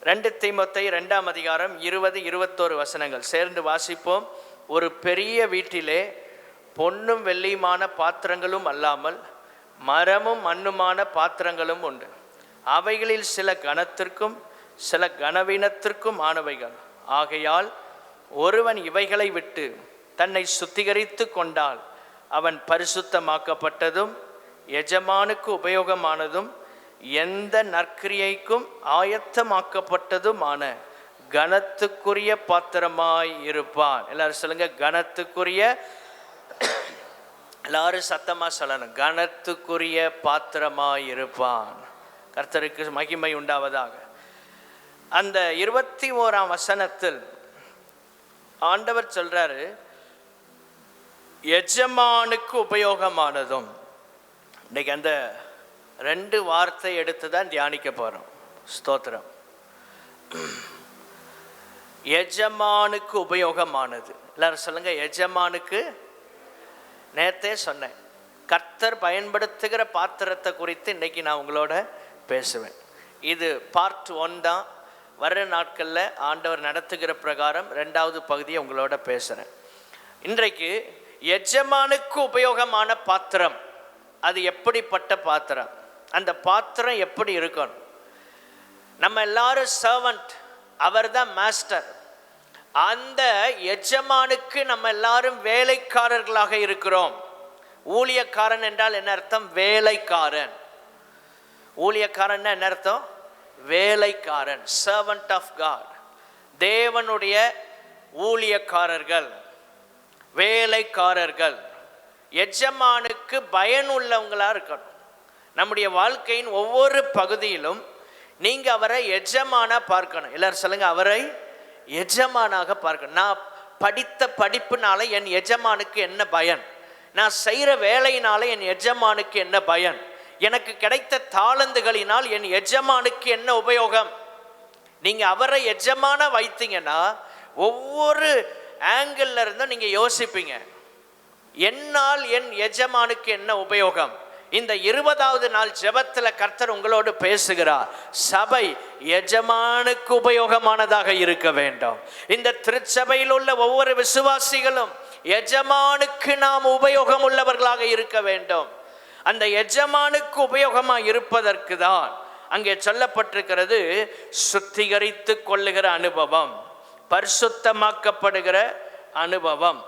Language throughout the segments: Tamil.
2 தீமோத்தேயு 2ஆம் அதிகாரம் 20-21 வசனங்கள் சேர்ந்து வாசிப்போம். ஒரு பெரிய வீட்டிலே பொன்னும் வெள்ளியுமான பாத்திரங்களும் அல்லாமல் மரமும் மண்ணுமான பாத்திரங்களும் உண்டு. அவைகளில் சில கனத்திற்கும் சில கனவீனத்திற்கும் ஆனவைகள். ஆகையால் ஒருவன் இவைகளை விட்டு தன்னை சுத்திகரித்து கொண்டால் அவன் பரிசுத்தமாக்கப்பட்டதும் எஜமானுக்கு உபயோகமானதும் எந்த நற்கிரியைக்கும் ஆயத்தமாக்கப்பட்டதுமான கனத்துக்குரிய பாத்திரமாய் இருப்பான். எல்லாரும் சொல்லுங்க, கனத்துக்குரிய. எல்லாரும் சத்தமா சொல்லணும், கனத்துக்குரிய பாத்திரமாய் இருப்பான். கர்த்தருக்கு மகிமை உண்டாவதாக. அந்த 21ஆம் வசனத்தில் ஆண்டவர் சொல்றாரு, எஜமானுக்கு உபயோகமானதும். இன்னைக்கு அந்த 2 வார்த்தை எடுத்து தான் தியானிக்க போறோம். ஸ்தோத்திரம். எஜமானுக்கு உபயோகமானது. எல்லாரும் சொல்லுங்க, எஜமானுக்கு. நேத்தே சொன்னேன், கர்த்தர் பயன்படுத்துகிற பாத்திரத்தை குறித்து இன்னைக்கு நான் உங்களோட பேசுவேன். இது பார்ட் 1 தான். வர்ற நாட்களில் ஆண்டவர் நடத்துகிற பிரகாரம் 2வது பகுதியை உங்களோட பேசுகிறேன். இன்றைக்கு எஜமானுக்கு உபயோகமான பாத்திரம், அது எப்படிப்பட்ட பாத்திரம், அந்த பாத்திரம் எப்படி இருக்கணும்? நம்ம எல்லாரும் சர்வன்ட், அவர் தான் மாஸ்டர். அந்த எஜமானுக்கு நம்ம எல்லாரும் வேலைக்காரர்களாக இருக்கிறோம். ஊழியக்காரன் என்றால் என்ன அர்த்தம்? வேலைக்காரன். ஊழியக்காரன் என்ன அர்த்தம்? வேலைக்காரன், சர்வன்ட் ஆஃப் காட். தேவனுடைய ஊழியக்காரர்கள், வேலைக்காரர்கள். எஜமானுக்கு பயனுள்ளவங்களா இருக்கணும். நம்முடைய வாழ்க்கையின் ஒவ்வொரு பகுதியிலும் நீங்க அவரை எஜமானா பார்க்கணும். எல்லாரும் சொல்லுங்க, அவரை எஜமானாக பார்க்கணும். நான் படித்த படிப்புனால என் எஜமானுக்கு என்ன பயன்? நான் செய்கிற வேலையினால என் எஜமானுக்கு என்ன பயன்? எனக்கு கிடைத்த தாளந்துகளினால் என் எஜமானுக்கு என்ன உபயோகம்? நீங்க அவரை எஜமான வைத்தீங்கன்னா ஒவ்வொரு ஆங்கிள் இருந்தும் நீங்க யோசிப்பீங்க, என்னால் என் எஜமானுக்கு என்ன உபயோகம்? இந்த 20வது நாள் ஜெபத்தில் கர்த்தர் உங்களோடு பேசுகிறார். சபை எஜமானுக்கு உபயோகமானதாக இருக்க வேண்டும். இந்த திருச்சபையில் உள்ள ஒவ்வொரு விசுவாசிகளும் எஜமானுக்கு நாம் உபயோகம் உள்ளவர்களாக இருக்க வேண்டும். அந்த எஜமானுக்கு உபயோகமாக இருப்பதற்கு தான் அங்கே சொல்லப்பட்டிருக்கிறது, சுத்திகரித்து கொள்ளுகிற அனுபவம், பரிசுத்தமாக்கப்படுகிற அனுபவம்.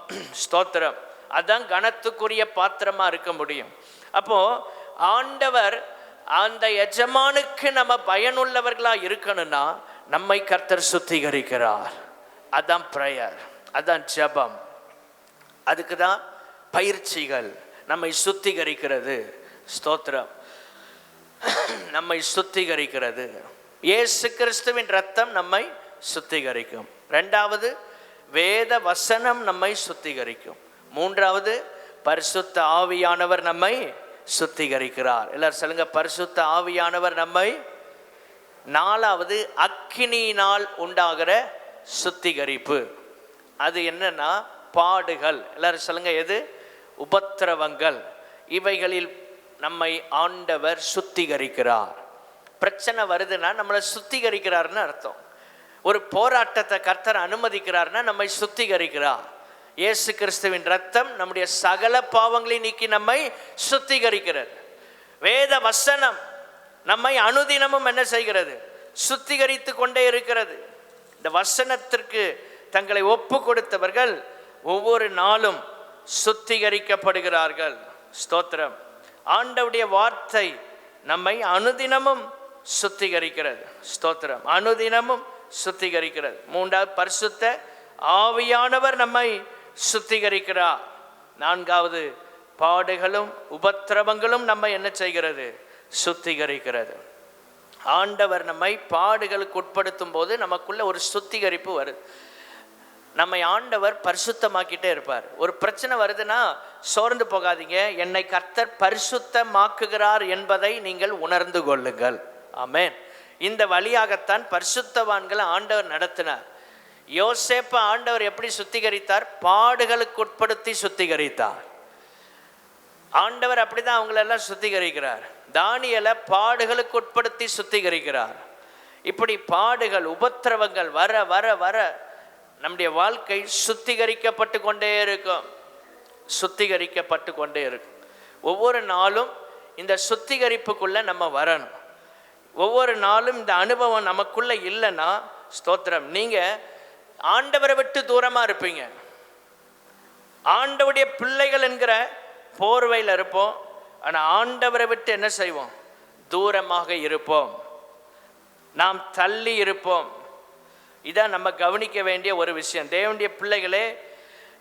ஸ்தோத்திரம். அதான் கனத்துக்குரிய பாத்திரமா இருக்க முடியும். அப்போ ஆண்டவர் அந்த எஜமானுக்கு நம்ம பயனுள்ளவர்களா இருக்கணும்னா நம்மை கர்த்தர் சுத்திகரிக்கிறார். அதான் பிரேயர், அதான் ஜெபம். அதுக்கு தான் பயிற்சிகள் நம்மை சுத்திகரிக்கிறது. ஸ்தோத்திரம். நம்மை சுத்திகரிக்கிறது. இயேசு கிறிஸ்துவின் ரத்தம் நம்மை சுத்திகரிக்கும். 2வது வேத வசனம் நம்மை சுத்திகரிக்கும். 3வது பரிசுத்த ஆவியானவர் நம்மை சுத்திகரிக்கிறார். எல்லாரும் சொல்லுங்க, பரிசுத்த ஆவியானவர் நம்மை. 4வது அக்கினியினால் உண்டாகிற சுத்திகரிப்பு. அது என்னன்னா பாடுகள். எல்லாரும் சொல்லுங்க, எது? உபத்திரவங்கள். இவைகளில் நம்மை ஆண்டவர் சுத்திகரிக்கிறார். பிரச்சனை வருதுன்னா நம்மளை சுத்திகரிக்கிறார்னு அர்த்தம். ஒரு போராட்டத்தை கர்த்தர் அனுமதிக்கிறார்னா நம்மை சுத்திகரிக்கிறார். இயேசு கிறிஸ்துவின் ரத்தம் நம்முடைய சகல பாவங்களை நீக்கி நம்மை சுத்திகரிக்கிறது. வேத வசனம் நம்மை அனுதினமும் என்ன செய்கிறது? சுத்திகரித்து கொண்டே இருக்கிறது. இந்த வசனத்திற்கு தங்களை ஒப்பு கொடுத்தவர்கள் ஒவ்வொரு நாளும் சுத்திகரிக்கப்படுகிறார்கள். ஸ்தோத்திரம். ஆண்டவருடைய வார்த்தை நம்மை அனுதினமும் சுத்திகரிக்கிறது. ஸ்தோத்திரம். அனுதினமும் சுத்திகரிக்கிறது. 3வது பரிசுத்த ஆவியானவர் நம்மை சுத்திகரிக்கிறார். 4வது பாடுகளும் உபத்திரவங்களும் நம்மை என்ன செய்கிறது? சுத்திகரிக்கிறது. ஆண்டவர் நம்மை பாடுகளுக்கு உட்படுத்தும் போது நமக்குள்ள ஒரு சுத்திகரிப்பு வருது. நம்மை ஆண்டவர் பரிசுத்தமாக்கிட்டே இருப்பார். ஒரு பிரச்சனை வருதுன்னா சோர்ந்து போகாதீங்க, என்னை கர்த்தர் பரிசுத்தமாக்குகிறார் என்பதை நீங்கள் உணர்ந்து கொள்ளுங்கள். ஆமென். இந்த வழியாகத்தான் பரிசுத்தவான்களை ஆண்டவர் நடத்தினார். யோசேப்ப ஆண்டவர் எப்படி சுத்திகரித்தார்? பாடுகளுக்கு உட்படுத்தி சுத்திகரித்தார். ஆண்டவர் அப்படிதான் அவங்களெல்லாம் சுத்திகரிக்கிறார். தானியேலை பாடுகளுக்கு உட்படுத்தி சுத்திகரிக்கிறார். இப்படி பாடுகள் உபத்திரவங்கள் வர வர வர நம்முடைய வாழ்க்கை சுத்திகரிக்கப்பட்டு கொண்டே இருக்கும், சுத்திகரிக்கப்பட்டு கொண்டே இருக்கும். ஒவ்வொரு நாளும் இந்த சுத்திகரிப்புக்குள்ள நம்ம வரணும். ஒவ்வொரு நாளும் இந்த அனுபவம் நமக்குள்ள இல்லைன்னா ஸ்தோத்திரம், நீங்க ஆண்டவரை விட்டு தூரமா இருப்பீங்க. ஆண்டவருடைய பிள்ளைகள் என்கிற போர்வையில் இருப்போம், ஆனா ஆண்டவரை விட்டு என்ன செய்வோம்? தூரமாக இருப்போம், நாம் தள்ளி இருப்போம். இதான் நம்ம கவனிக்க வேண்டிய ஒரு விஷயம். தேவனுடைய பிள்ளைகளே,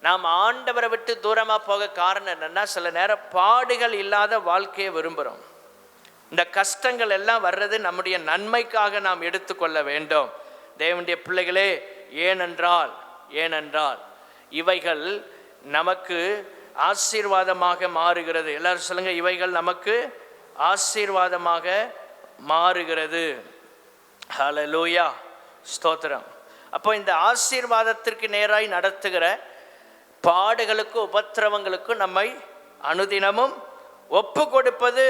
நாம் ஆண்டவரை விட்டு தூரமாக போக காரணம் என்னன்னா, சில நேரம் பாடுகள் இல்லாத வாழ்க்கையை விரும்புகிறோம். இந்த கஷ்டங்கள் எல்லாம் வர்றது நம்முடைய நன்மைக்காக நாம் எடுத்துக்கொள்ள வேண்டும் தேவனுடைய பிள்ளைகளே. ஏனென்றால் இவைகள் நமக்கு ஆசீர்வாதமாக மாறுகிறது. எல்லாரும் சொல்லுங்க, இவைகள் நமக்கு ஆசீர்வாதமாக மாறுகிறது. ஹல்லேலூயா, ஸ்தோத்திரம். அப்போ இந்த ஆசீர்வாதத்திற்கு நேராய் நடத்துகிற பாடுகளுக்கும் உபத்திரவங்களுக்கும் நம்மை அனுதினமும் ஒப்பு கொடுப்பது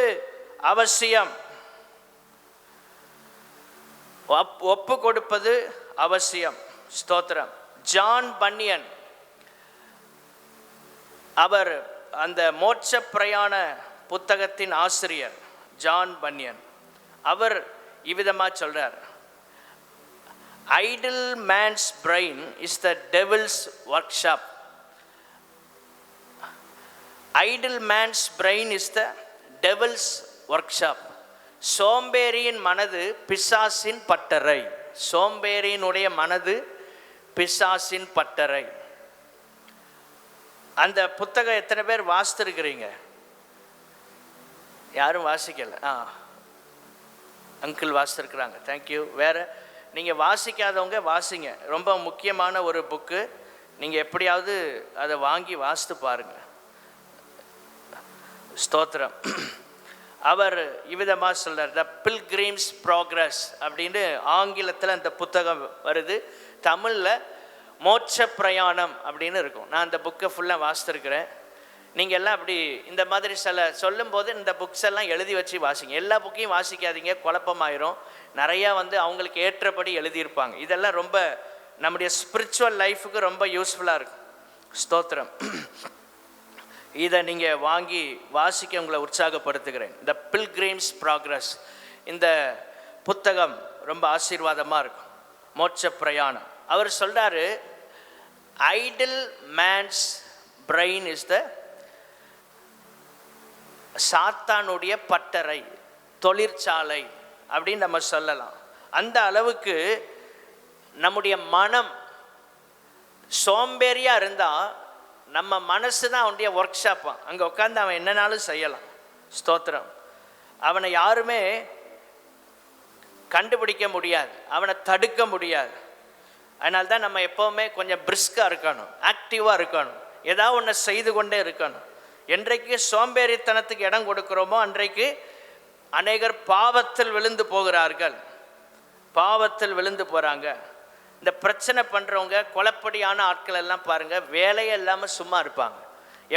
அவசியம். ஒப்பு கொடுப்பது அவசியம். ஸ்தோத்திரம். ஜான் பன்னியன், அவர் அந்த மோட்ச பிரயாண புத்தகத்தின் ஆசிரியர் ஜான் பன்னியன், அவர் இவ்விதமாக சொல்றார், idle man's brain is the devil's workshop. Idle man's brain is the devil's workshop. சோம்பேறியின் மனது பிசாசின் பட்டறை. சோம்பேறியினுடைய மனது பிசாசின் பட்டறை. அந்த புத்தகம் எத்தனை பேர் வாசித்திருக்கிறீங்க? யாரும் வாசிக்கல? Uncle வாசித்திருக்கிறாங்க, thank you. வேற நீங்கள் வாசிக்காதவங்க வாசிங்க, ரொம்ப முக்கியமான ஒரு புக்கு. நீங்கள் எப்படியாவது அதை வாங்கி வாசித்து பாருங்கள். ஸ்தோத்திரம். அவர் இவ்விதமாக சொல்கிறார், த பில்கிரிம்ஸ் ப்ராக்ரஸ் அப்படின்னு ஆங்கிலத்தில் அந்த புத்தகம் வருது, தமிழில் மோட்ச பிரயாணம் அப்படின்னு இருக்கும். நான் அந்த புக்கை ஃபுல்லாக வாசித்திருக்கிறேன். நீங்கள் எல்லாம் அப்படி இந்த மாதிரி சொல்லும்போது இந்த புக்ஸ் எல்லாம் எழுதி வச்சு வாசிங்க. எல்லா புக்கையும் வாசிக்காதீங்க, குழப்பமாயிரும். நிறையா அவங்களுக்கு ஏற்றபடி எழுதியிருப்பாங்க. இதெல்லாம் ரொம்ப நம்முடைய ஸ்பிரிச்சுவல் லைஃபுக்கு ரொம்ப யூஸ்ஃபுல்லாக இருக்கும். ஸ்தோத்திரம். இதை நீங்கள் வாங்கி வாசிக்க உங்களை உற்சாகப்படுத்துகிறேன். த பில்கிரிம்ஸ் ப்ராக்ரஸ், இந்த புத்தகம் ரொம்ப ஆசீர்வாதமாக இருக்கும். மோட்ச பிரயாணம். அவர் சொல்கிறாரு, idle man's brain is the சாத்தானுடைய பட்டறை, தொழிற்சாலை அப்படின்னு நம்ம சொல்லலாம். அந்த அளவுக்கு நம்முடைய மனம் சோம்பேறியாக இருந்தால் நம்ம மனசு தான் அவனுடைய ஒர்க் ஷாப்பான். அங்கே உட்காந்து அவன் என்னன்னாலும் செய்யலாம். ஸ்தோத்திரம். அவனை யாருமே கண்டுபிடிக்க முடியாது, அவனை தடுக்க முடியாது. அதனால தான் நம்ம எப்போவுமே கொஞ்சம் பிரிஸ்காக இருக்கணும், ஆக்டிவாக இருக்கணும், ஏதாவது ஒன்று செய்து கொண்டே இருக்கணும். என்றைக்கு சோம்பேறித்தனத்துக்கு இடம் கொடுக்குறோமோ அன்றைக்கு அநேகர் பாவத்தில் விழுந்து போகிறார்கள், பாவத்தில் விழுந்து போகிறாங்க. இந்த பிரச்சனை பண்ணுறவங்க, கொலைப்படியான ஆட்கள் எல்லாம் பாருங்கள், வேலையே இல்லாமல் சும்மா இருப்பாங்க.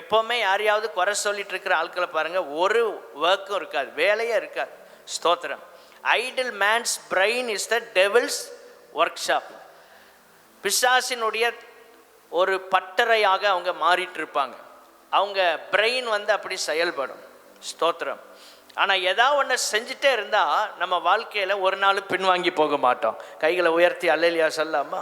எப்போவுமே யாரையாவது குறை சொல்லிட்டு இருக்கிற ஆட்களை பாருங்கள், ஒரு ஒர்க்கும் இருக்காது, வேலையே இருக்காது. ஸ்தோத்திரம். Idle man's brain is the devil's workshop. பிசாசினுடைய ஒரு பட்டறையாக அவங்க மாறிட்டு இருப்பாங்க. அவங்க பிரெயின் அப்படி செயல்படும். ஸ்தோத்திரம். ஆனால் ஏதாவது ஒன்று செஞ்சுட்டே இருந்தால் நம்ம வாழ்க்கையில் ஒரு நாள் பின்வாங்கி போக மாட்டோம். கைகளை உயர்த்தி அல்லேலூயா சொல்லாமா?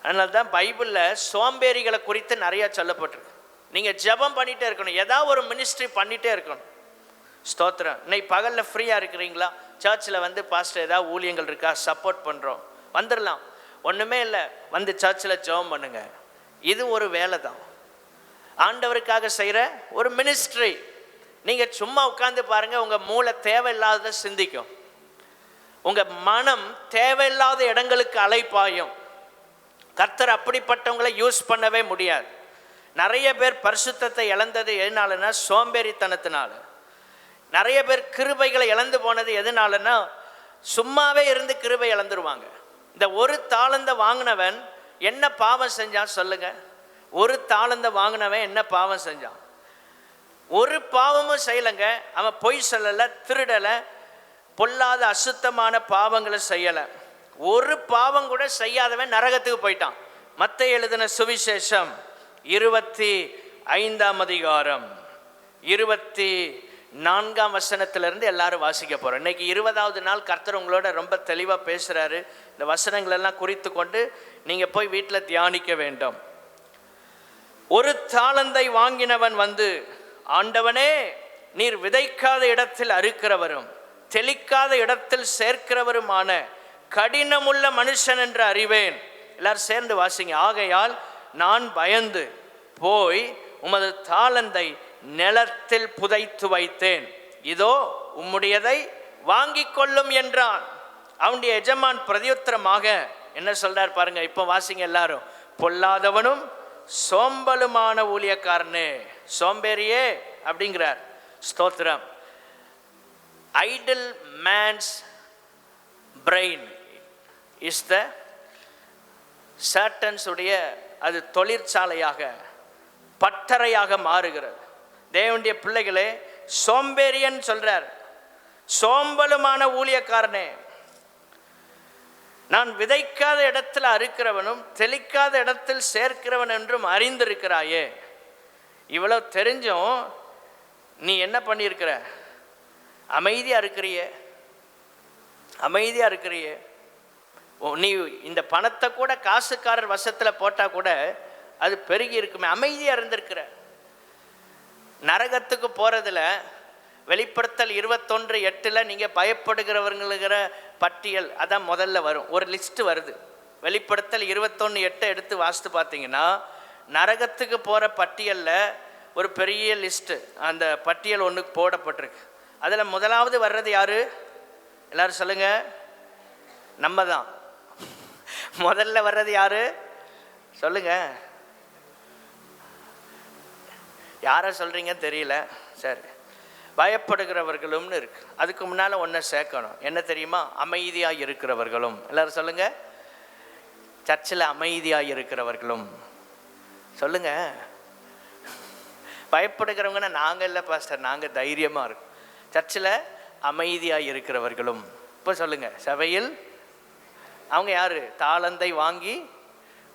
அதனால தான் பைபிளில் சோம்பேறிகளை குறித்து நிறையா சொல்லப்பட்டிருக்கு. நீங்கள் ஜெபம் பண்ணிகிட்டே இருக்கணும், ஏதாவது ஒரு மினிஸ்ட்ரி பண்ணிகிட்டே இருக்கணும். ஸ்தோத்திரம். இன்னைக்கு பகலில் ஃப்ரீயாக இருக்கிறீங்களா? சர்ச்சில் பாஸ்டர் ஏதாவது ஊழியங்கள் இருக்கா, சப்போர்ட் பண்ணுறோம், வந்துடலாம். ஒன்றுமே இல்லை, சர்ச்சில் ஜெபம் பண்ணுங்க. இது ஒரு வேலை தான், ஆண்டவருக்காக செய்கிற ஒரு மினிஸ்ட்ரி. நீங்கள் சும்மா உட்காந்து பாருங்கள், உங்கள் மூளை தேவையில்லாத சிந்திக்கும், உங்கள் மனம் தேவையில்லாத இடங்களுக்கு அலைப்பாயும். கர்த்தர் அப்படிப்பட்டவங்களை யூஸ் பண்ணவே முடியாது. நிறைய பேர் பரிசுத்தத்தை இழந்தது எதனாலன்னா சோம்பேறித்தனத்தினால. நிறைய பேர் கிருபைகளை இழந்து போனது எதனாலன்னா சும்மாவே இருந்து கிருபை இழந்துருவாங்க. இந்த ஒரு தாளந்தை வாங்கினவன் என்ன பாவம் செஞ்சான் சொல்லுங்க? ஒரு தாளந்தை வாங்கினவன் என்ன பாவம் செஞ்சான்? ஒரு பாவமும் செய்யலைங்க. அவன் பொய் சொல்லலை, திருடலை, பொல்லாத அசுத்தமான பாவங்களை செய்யலை. ஒரு பாவம் கூட செய்யாதவன் நரகத்துக்கு போயிட்டான். மத்தேயு எழுதின சுவிசேஷம் 25ஆம் அதிகாரம் 24ஆம் வசனத்திலிருந்து எல்லாரும் வாசிக்க போகிறோம். இன்னைக்கு 20வது நாள் கர்த்தர் உங்களோட ரொம்ப தெளிவாக பேசுகிறாரு. இந்த வசனங்கள் எல்லாம் குறித்து கொண்டு நீங்கள் போய் வீட்டில் தியானிக்க வேண்டும். ஒரு தாளந்தை வாங்கினவன் வந்து, ஆண்டவனே, நீர் விதைக்காத இடத்தில் அறுக்கிறவரும் தெளிக்காத இடத்தில் சேர்க்கிறவருமான கடினமுள்ள மனுஷன் என்று அறிவேன். எல்லாரும் சேர்ந்து வாசிங்க. ஆகையால் நான் பயந்து போய் உமது தாளந்தை நிலத்தில் புதைத்து வைத்தேன். இதோ உம்முடையதை வாங்கி கொள்ளும் என்றான். அவனுடைய எஜமான் பிரதியுத்தரமாக என்ன சொல்றார் பாருங்க. இப்போ வாசிங்க எல்லாரும். பொல்லாதவனும் சோம்பலுமான ஊழியக்காரனே, சோம்பேறியே அப்படிங்கிறார். ஸ்தோத்திரம். Idle man's brain is the Satan's உடைய, அது தொழிற்சாலையாக பட்டறையாக மாறுகிறது. தேவனுடைய பிள்ளைகளே, சோம்பேறியன் சொல்றார், சோம்பலுமான ஊழியக்காரனே, நான் விதைக்காத இடத்தில் அறுக்கிறவனும் தெளிக்காத இடத்தில் சேர்க்கிறவன் என்றும் அறிந்திருக்கிறாயே. இவ்வளவு தெரிஞ்சும் நீ என்ன பண்ணியிருக்கிற? அமைதியாக இருக்கிறியே, அமைதியாக இருக்கிறியே. நீ இந்த பணத்தை கூட காசுக்காரர் வசத்தில் போட்டால் கூட அது பெருகி இருக்குமே, அமைதியாக இருந்திருக்கிற. நரகத்துக்கு போகிறதுல வெளிப்படுத்தல் 21:8 நீங்கள் பயப்படுகிறவர்களுங்கிற பட்டியல் அதான் முதல்ல வரும். ஒரு லிஸ்ட்டு வருது. வெளிப்படுத்தல் 21:8 எடுத்து வாசித்து பார்த்தீங்கன்னா நரகத்துக்கு போகிற பட்டியலில் ஒரு பெரிய லிஸ்ட்டு, அந்த பட்டியல் ஒன்று போடப்பட்டிருக்கு. அதில் முதலாவது வர்றது யாரு? எல்லாரும் சொல்லுங்க. நம்ம தான். முதல்ல வர்றது யாரு சொல்லுங்க. யாரை சொல்றீங்கன்னு தெரியல. சரி, பயப்படுகிறவர்களும்னு இருக்கு. அதுக்கு முன்னால் ஒன்றை சேர்க்கணும். என்ன தெரியுமா? அமைதியாக இருக்கிறவர்களும். எல்லாரும் சொல்லுங்க. சர்ச்சில் அமைதியாக இருக்கிறவர்களும் சொல்லுங்க. பயப்படுகிறவங்கன்னா நாங்கள் இல்லை பாஸ்டர், நாங்கள் தைரியமாக இருக்கோம். சர்ச்சில் அமைதியாக இருக்கிறவர்களும். இப்போ சொல்லுங்க, சபையில் அவங்க யாரு? தாளந்தை வாங்கி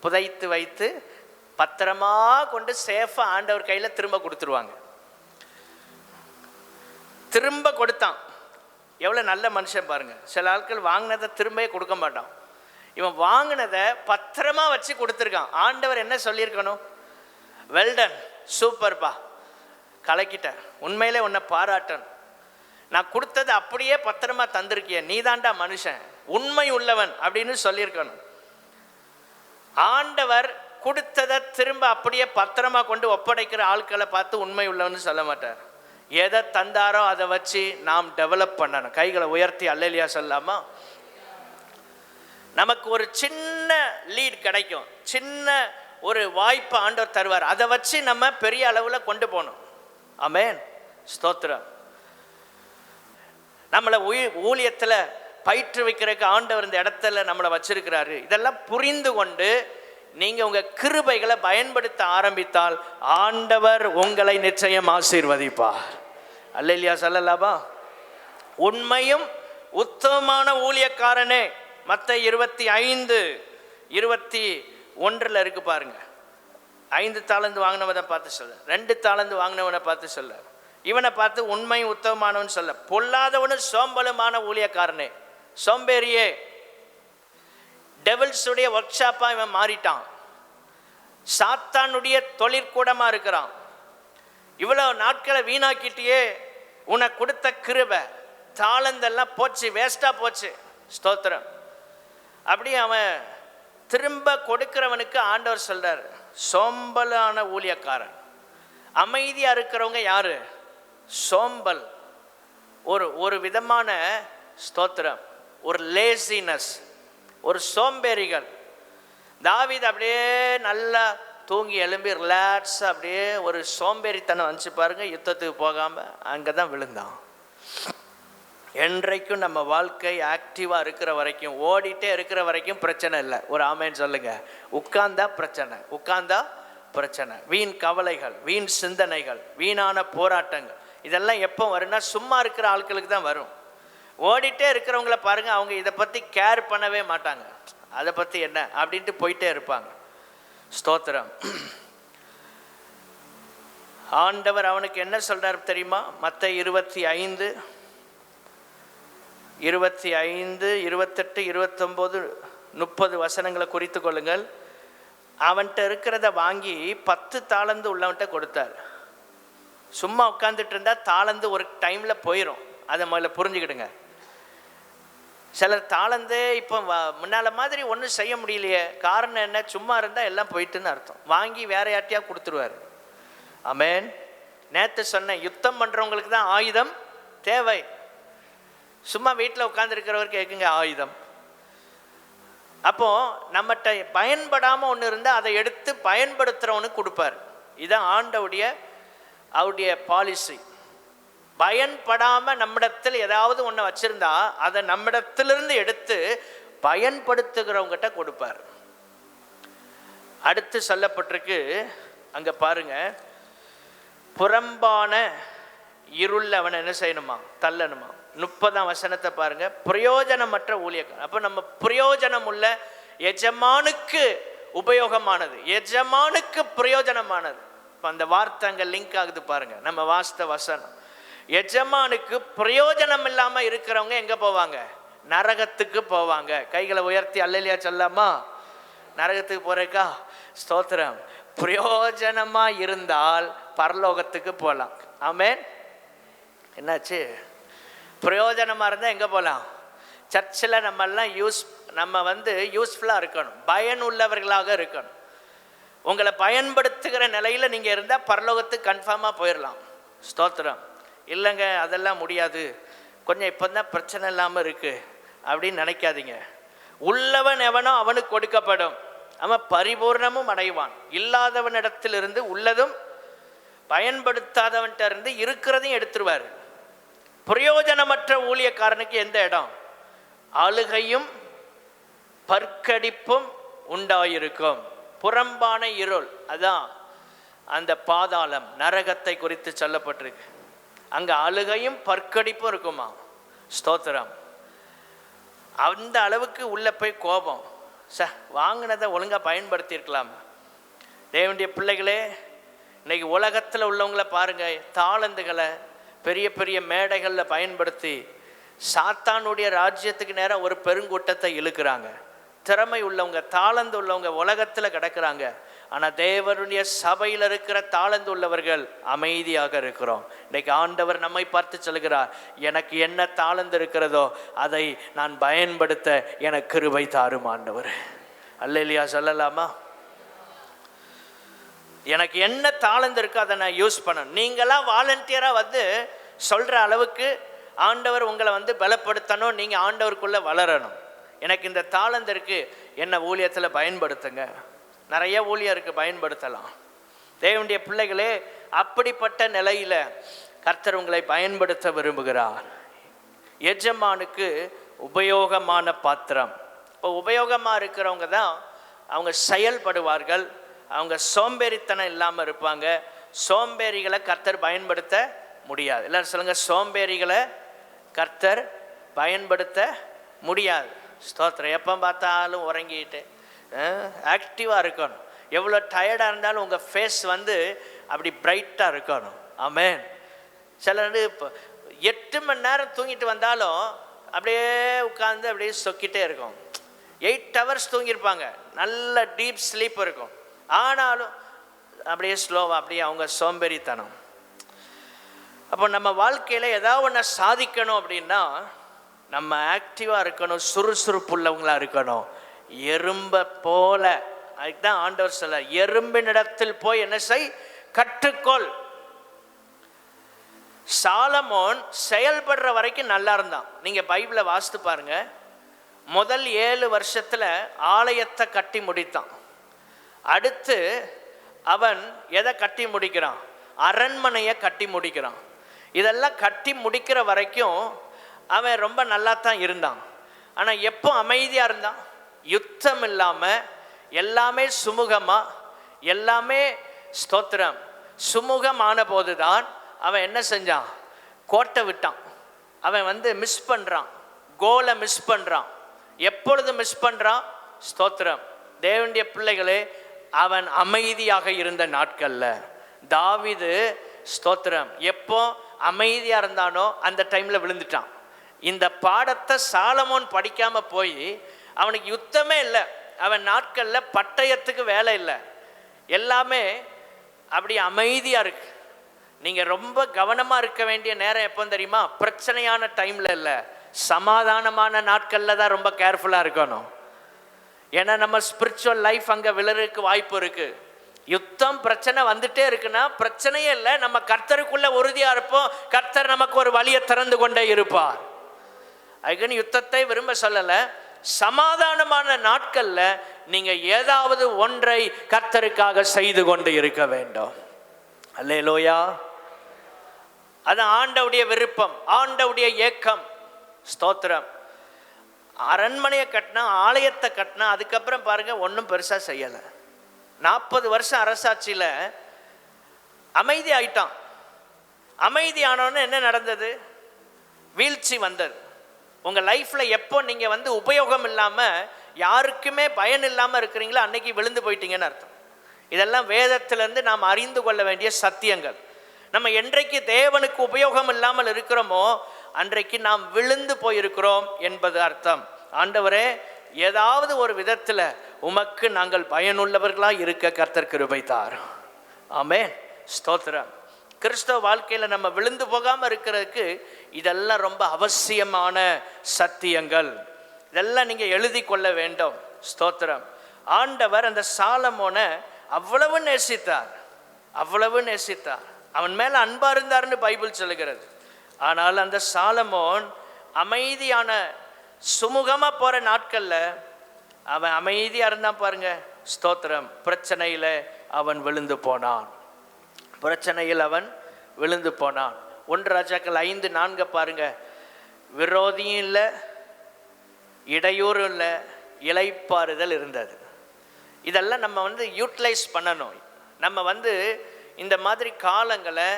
புதைத்து வைத்து பத்திரமா கொண்டு சேஃபாக ஆண்டவர் கையில் திரும்ப கொடுத்துருவாங்க. திரும்ப கொடுத்தான். எவ்வளோ நல்ல மனுஷன் பாருங்க. சில ஆட்கள் வாங்கினதை திரும்ப கொடுக்க மாட்டான். இவன் வாங்கினதை பத்திரமா வச்சு கொடுத்துருக்கான். ஆண்டவர் என்ன சொல்லியிருக்கணும்? வெல்டன், சூப்பர்ப்பா, கலக்கிட்ட, உண்மையிலே உன்னை பாராட்டன், நான் கொடுத்தது அப்படியே பத்திரமா தந்திருக்கிய, நீதாண்டா மனுஷன், உண்மை உள்ளவன் அப்படின்னு சொல்லியிருக்கணும். ஆண்டவர் கொடுத்ததை திரும்ப அப்படியே பத்திரமா கொண்டு ஒப்படைக்கிற ஆட்களை பார்த்து உண்மை உள்ளவன்னு சொல்ல மாட்டார். எதை தந்தாரோ அதை வச்சு நாம் டெவலப் பண்ணணும். கைகளை உயர்த்தி அல்லேலியா சொல்லாமா? நமக்கு ஒரு சின்ன லீட் கிடைக்கும், சின்ன ஒரு வாய்ப்பு ஆண்டவர் தருவார். அதை வச்சு நம்ம பெரிய அளவில் கொண்டு போகணும். ஆமென், ஸ்தோத்திரம். நம்மளை ஊழியத்தில் பயிற்றுவிக்கிறதுக்கு ஆண்டவர் இந்த இடத்துல நம்மளை வச்சிருக்கிறாரு. இதெல்லாம் புரிந்து கொண்டு நீங்கள் உங்கள் கிருபைகளை பயன்படுத்த ஆரம்பித்தால் ஆண்டவர் உங்களை நிச்சயம் ஆசீர்வதிப்பார். அல்லேலூயா சொல்லலாமா? உண்மையும் உத்தமமான ஊழியக்காரனே, மத்தேயு 25:21 இருக்கு பாருங்க. 5 தாலந்து வாங்கினவனை பார்த்து சொல்ல, 2 தாலந்து வாங்கினவனை பார்த்து சொல்ல, இவனை பார்த்து உண்மையும் உத்தமமானவன் சொல்ல, பொல்லாதவனு சோம்பலுமான ஊழியக்காரனே, சோம்பேறியே. டெவில்ஸுடைய ஒர்க் ஷாப்பா இவன் மாறிட்டான். சாத்தானுடைய தொழிற்கூடமா இருக்கிறான். இவ்வளவு நாட்களை வீணாக்கிட்டியே, உனக்கு கொடுத்த கிருபை தாளந்தெல்லாம் போச்சு, வேஸ்டா போச்சு. ஸ்தோத்திரம். அப்படி அவன் திரும்ப கொடுக்கிறவனுக்கு ஆண்டவர் சொல்றார், சோம்பலான ஊழியக்காரன். அமைதியா இருக்கிறவங்க யாரு? சோம்பல், ஒரு விதமான ஸ்தோத்திரம், ஒரு லேசினஸ், ஒரு சோம்பேறிகள். தாவீது அப்படியே நல்லா தூங்கி எழும்பி ரிலாக்ஸ், அப்படியே ஒரு சோம்பேறித்தனம் வந்துச்சு பாருங்க. யுத்தத்துக்கு போகாமல் அங்கே தான் விழுந்தான். என்றைக்கும் நம்ம வாழ்க்கை ஆக்டிவாக இருக்கிற வரைக்கும், ஓடிட்டே இருக்கிற வரைக்கும் பிரச்சனை இல்லை. ஒரு ஆமேன்னு சொல்லுங்க. உட்கார்ந்தா பிரச்சனை, உட்கார்ந்தா பிரச்சனை. வீண் கவலைகள், வீண் சிந்தனைகள், வீணான போராட்டங்கள், இதெல்லாம் எப்போ வரும்னா சும்மா இருக்கிற ஆட்களுக்கு தான் வரும். ஓடிட்டே இருக்கிறவங்கள பாருங்க, அவங்க இதை பற்றி கேர் பண்ணவே மாட்டாங்க. அதை பற்றி என்ன அப்படின்ட்டு போயிட்டே இருப்பாங்க. ஸ்தோத்திரம். ஆண்டவர் அவனுக்கு என்ன சொல்றார் தெரியுமா? மத்தேயு 25, 28, 29, 30 வசனங்களை குறித்து கொள்ளுங்கள். அவன்கிட்ட இருக்கிறத வாங்கி 10 தாலந்து உள்ளவன்கிட்ட கொடுத்தார். சும்மா உட்காந்துட்டு இருந்தா தாளந்து ஒரு டைம்ல போயிடும். அதை முதல்ல புரிஞ்சுக்கிடுங்க. சிலர் தாளந்தே இப்போ முன்னால மாதிரி ஒன்றும் செய்ய முடியலையே, காரணம் என்ன? சும்மா இருந்தால் எல்லாம் போயிட்டுன்னு அர்த்தம். வாங்கி வேற யார்ட்டையா கொடுத்துருவார். ஆமென். நேற்று சொன்னேன், யுத்தம் பண்ணுறவங்களுக்கு தான் ஆயுதம் தேவை. சும்மா வீட்டில் உட்காந்துருக்கிறவருக்கு கேட்குங்க ஆயுதம். அப்போ நம்மகிட்ட பயன்படாமல் ஒன்று இருந்தால் அதை எடுத்து பயன்படுத்துகிறவனுக்கு கொடுப்பார். இதுதான் அவருடைய பாலிசி. பயன்படாமல் நம்மிடத்தில் ஏதாவது ஒன்று வச்சிருந்தா அதை நம்மிடத்திலிருந்து எடுத்து பயன்படுத்துகிறவங்கிட்ட கொடுப்பார். அடுத்து சொல்லப்பட்டிருக்கு, அங்க பாருங்க, புறம்பான இருள் அவன் என்ன செய்யணுமா? தள்ளணுமா. 30ஆம் வசனத்தை பாருங்க. பிரயோஜனமற்ற ஊழியக்காரன். அப்போ நம்ம பிரயோஜனம் உள்ள, எஜமானுக்கு உபயோகமானது, எஜமானுக்கு பிரயோஜனமானது. இப்போ அந்த வார்த்தை அங்கே லிங்க் ஆகுது பாருங்க. நம்ம வாஸ்த வசனம், எஜமானுக்கு பிரயோஜனம் இல்லாம இருக்கிறவங்க எங்க போவாங்க? நரகத்துக்கு போவாங்க. கைகளை உயர்த்தி அல்லேலூயா சொல்லாமா? நரகத்துக்கு போறேக்கா? ஸ்தோத்திரம். பிரயோஜனமா இருந்தால் பரலோகத்துக்கு போகலாம். ஆமென். என்னாச்சு? பிரயோஜனமா இருந்தா எங்க போகலாம்? சர்ச்சில் நம்ம யூஸ்ஃபுல்லா இருக்கணும், பயனுள்ளவர்களாக இருக்கணும். உங்களை பயன்படுத்துகிற நிலையில நீங்க இருந்தா பரலோகத்துக்கு கன்ஃபார்மா போயிடலாம். ஸ்தோத்திரம். இல்லைங்க அதெல்லாம் முடியாது, கொஞ்சம் இப்போ தான் பிரச்சனை இல்லாமல் இருக்குது அப்படின்னு நினைக்காதீங்க. உள்ளவன் எவனோ அவனுக்கு கொடுக்கப்படும், அவன் பரிபூர்ணமும் அடைவான். இல்லாதவனிடத்திலிருந்து உள்ளதும் பயன்படுத்தாதவன்கிட்ட இருந்து இருக்கிறதையும் எடுத்துருவார். பிரயோஜனமற்ற ஊழியக்காரனுக்கு எந்த இடம்? அழுகையும் பற்கடிப்பும் உண்டாயிருக்கும். புறம்பான இருள், அதான் அந்த பாதாளம், நரகத்தை குறித்து சொல்லப்பட்டிருக்கு. அங்க அழுகையும் பற்கடிப்பும் இருக்குமா? ஸ்தோத்திரம். அந்த அளவுக்கு உள்ள போய் கோபம். வாங்கினதை ஒழுங்கா பயன்படுத்தி இருக்கலாம். தேவனுடைய பிள்ளைகளே, இன்னைக்கு உலகத்தில் உள்ளவங்களை பாருங்க, தாளந்துகளை பெரிய பெரிய மேடைகளில் பயன்படுத்தி சாத்தானுடைய ராஜ்யத்துக்கு நேரம் ஒரு பெருங்கூட்டத்தை இழுக்கிறாங்க. திறமை உள்ளவங்க, தாளந்து உள்ளவங்க உலகத்தில் கிடக்கிறாங்க. ஆனால் தேவனுடைய சபையில் இருக்கிற தாளந்து உள்ளவர்கள் அமைதியாக இருக்கிறோம். இன்னைக்கு ஆண்டவர் நம்மை பார்த்து சொல்கிறார், எனக்கு என்ன தாளந்து இருக்கிறதோ அதை நான் பயன்படுத்த எனக்கு கிருபை தாரும் ஆண்டவர். அல்லேலூயா சொல்லலாமா? எனக்கு என்ன தாளந்து இருக்கோ அதை நான் யூஸ் பண்ணணும். நீங்களாம் வாலண்டியராக சொல்கிற அளவுக்கு ஆண்டவர் உங்களை பலப்படுத்தணும். நீங்கள் ஆண்டவருக்குள்ளே வளரணும். எனக்கு இந்த தாளந்து இருக்கு, என்ன ஊழியத்தில் பயன்படுத்துங்க. நிறைய ஊழியருக்கு பயன்படுத்தலாம். தேவனுடைய பிள்ளைகளே, அப்படிப்பட்ட நிலையில் கர்த்தர் உங்களை பயன்படுத்த விரும்புகிறார். எஜமானுக்கு உபயோகமான பாத்திரம். இப்போ உபயோகமாக இருக்கிறவங்க தான் அவங்க செயல்படுவார்கள். அவங்க சோம்பேறித்தனம் இல்லாமல் இருப்பாங்க. சோம்பேறிகளை கர்த்தர் பயன்படுத்த முடியாது. எல்லாரும் சொல்லுங்க, சோம்பேறிகளை கர்த்தர் பயன்படுத்த முடியாது. ஸ்தோத்திரம். எப்போ பார்த்தாலும் உறங்கிட்டு ஆக்டிவாக இருக்கணும். எவ்வளோ டயர்டாக இருந்தாலும் உங்கள் ஃபேஸ் அப்படி பிரைட்டாக இருக்கணும். ஆமென். சிலர் இப்போ 8 மணி நேரம் தூங்கிட்டு வந்தாலும் அப்படியே உட்காந்து அப்படியே சொக்கிட்டே இருக்கும். 8 hours தூங்கியிருப்பாங்க, நல்ல டீப் ஸ்லீப் இருக்கும். ஆனாலும் அப்படியே ஸ்லோவாக அப்படியே அவங்க சோம்பேறித்தனம். அப்போ நம்ம வாழ்க்கையில் ஏதாவது ஒன்று சாதிக்கணும் அப்படின்னா நம்ம ஆக்டிவாக இருக்கணும், சுறுசுறுப்புள்ளவங்களாக இருக்கணும். எறும்பை போல, அதுதான் ஆண்டவர் சொல்ல, எறும்பினிடத்தில் போய் என்ன செய், கற்றுக்கொள். சாலமோன் செயல்படுற வரைக்கும் நல்லா இருந்தான். நீங்க பைபிளை வாசித்து பாருங்க. முதல் 7 வருஷத்துல ஆலயத்தை கட்டி முடித்தான். அடுத்து அவன் எதை கட்டி முடிக்கிறான்? அரண்மனையை கட்டி முடிக்கிறான். இதெல்லாம் கட்டி முடிக்கிற வரைக்கும் அவன் ரொம்ப நல்லா தான் இருந்தான். ஆனால் எப்போ அமைதியாக இருந்தான்? யுத்தம் இல்லாமல் எல்லாமே சுமூகமாக, எல்லாமே ஸ்தோத்திரம் சுமூகமான போது தான் அவன் என்ன செஞ்சான்? கோட்டை விட்டான். அவன் வந்து மிஸ் பண்ணுறான், கோலை மிஸ் பண்ணுறான். எப்பொழுது மிஸ் பண்ணுறான்? ஸ்தோத்திரம். தேவனுடைய பிள்ளைகளே, அவன் அமைதியாக இருந்த நாட்கள்ல தாவீது ஸ்தோத்திரம் எப்போ அமைதியாக இருந்தானோ அந்த டைமில் விழுந்துட்டான். இந்த பாடத்தை சாலமோன் படிக்காமல் போய் அவனுக்கு யுத்தமே இல்லை. அவன் நாட்களில் பட்டயத்துக்கு வேலை இல்லை, எல்லாமே அப்படி அமைதியாக இருக்கு. நீங்கள் ரொம்ப கவனமாக இருக்க வேண்டிய நேரம் எப்போ தெரியுமா? பிரச்சனையான டைமில் இல்லை, சமாதானமான நாட்களில் தான் ரொம்ப கேர்ஃபுல்லாக இருக்கணும். ஏன்னா நம்ம ஸ்பிரிச்சுவல் லைஃப் அங்கே விழறதுக்கு வாய்ப்பு இருக்குது. யுத்தம் பிரச்சனை வந்துட்டே இருக்குன்னா பிரச்சனையே இல்லை, நம்ம கர்த்தருக்குள்ள உறுதியாக இருப்போம், கர்த்தர் நமக்கு ஒரு வழியை திறந்து கொண்டே இருப்பார். அதுக்குன்னு யுத்தத்தை விரும்ப சொல்லலை. சமாதானமான நாட்களில் நீங்கள் ஏதாவது ஒன்றை கர்த்தருக்காக செய்து கொண்டு இருக்க வேண்டும். அல்லேலூயா. அது ஆண்டவுடைய விருப்பம், ஆண்டவுடைய ஏக்கம். ஸ்தோத்திரம். அரண்மனையை கட்டினா, ஆலயத்தை கட்டினா, அதுக்கப்புறம் பாருங்க ஒன்றும் பெருசாக செய்யலை. 40 வருஷம் அரசாட்சியில் அமைதி ஆயிட்டான். அமைதியானோன்னு என்ன நடந்தது? வீழ்ச்சி வந்தது. உங்கள் லைஃப்பில் எப்போ நீங்கள் வந்து உபயோகம் இல்லாமல், யாருக்குமே பயன் இல்லாமல் இருக்கிறீங்களோ அன்னைக்கு விழுந்து போயிட்டீங்கன்னு அர்த்தம். இதெல்லாம் வேதத்திலேருந்து நாம் அறிந்து கொள்ள வேண்டிய சத்தியங்கள். நம்ம என்றைக்கு தேவனுக்கு உபயோகம் இல்லாமல் இருக்கிறோமோ அன்றைக்கு நாம் விழுந்து போயிருக்கிறோம் என்பது அர்த்தம். ஆண்டவரே, ஏதாவது ஒரு விதத்தில் உமக்கு நாங்கள் பயனுள்ளவர்களாக இருக்க கர்த்தர் கிருபை தார். ஆமென். ஸ்தோத்திரம். கிறிஸ்தவ வாழ்க்கையில் நம்ம விழுந்து போகாமல் இருக்கிறதுக்கு இதெல்லாம் ரொம்ப அவசியமான சத்தியங்கள். இதெல்லாம் நீங்கள் எழுதி கொள்ள வேண்டும். ஸ்தோத்திரம். ஆண்டவர் அந்த சாலமோனை அவ்வளவு நேசித்தார், அவ்வளவு நேசித்தார். அவன் மேலே அன்பாக இருந்தார்னு பைபிள் சொல்லுகிறது. ஆனால் அந்த சாலமோன் அமைதியான சுமூகமாக போகிற நாட்களில் அவன் அமைதியாக இருந்தான் பாருங்க. ஸ்தோத்திரம். பிரச்சனையில் அவன் விழுந்து போனான், பிரச்சனையில் அவன் விழுந்து போனான். 1 ராஜாக்கள் 5:4 பாருங்க. விரோதியும் இல்லை, இடையூறும் இல்லை, இளைப்பாறுதல் இருந்தது. இதெல்லாம் நம்ம வந்து யூட்டிலைஸ் பண்ணணும். நம்ம வந்து இந்த மாதிரி காலங்களை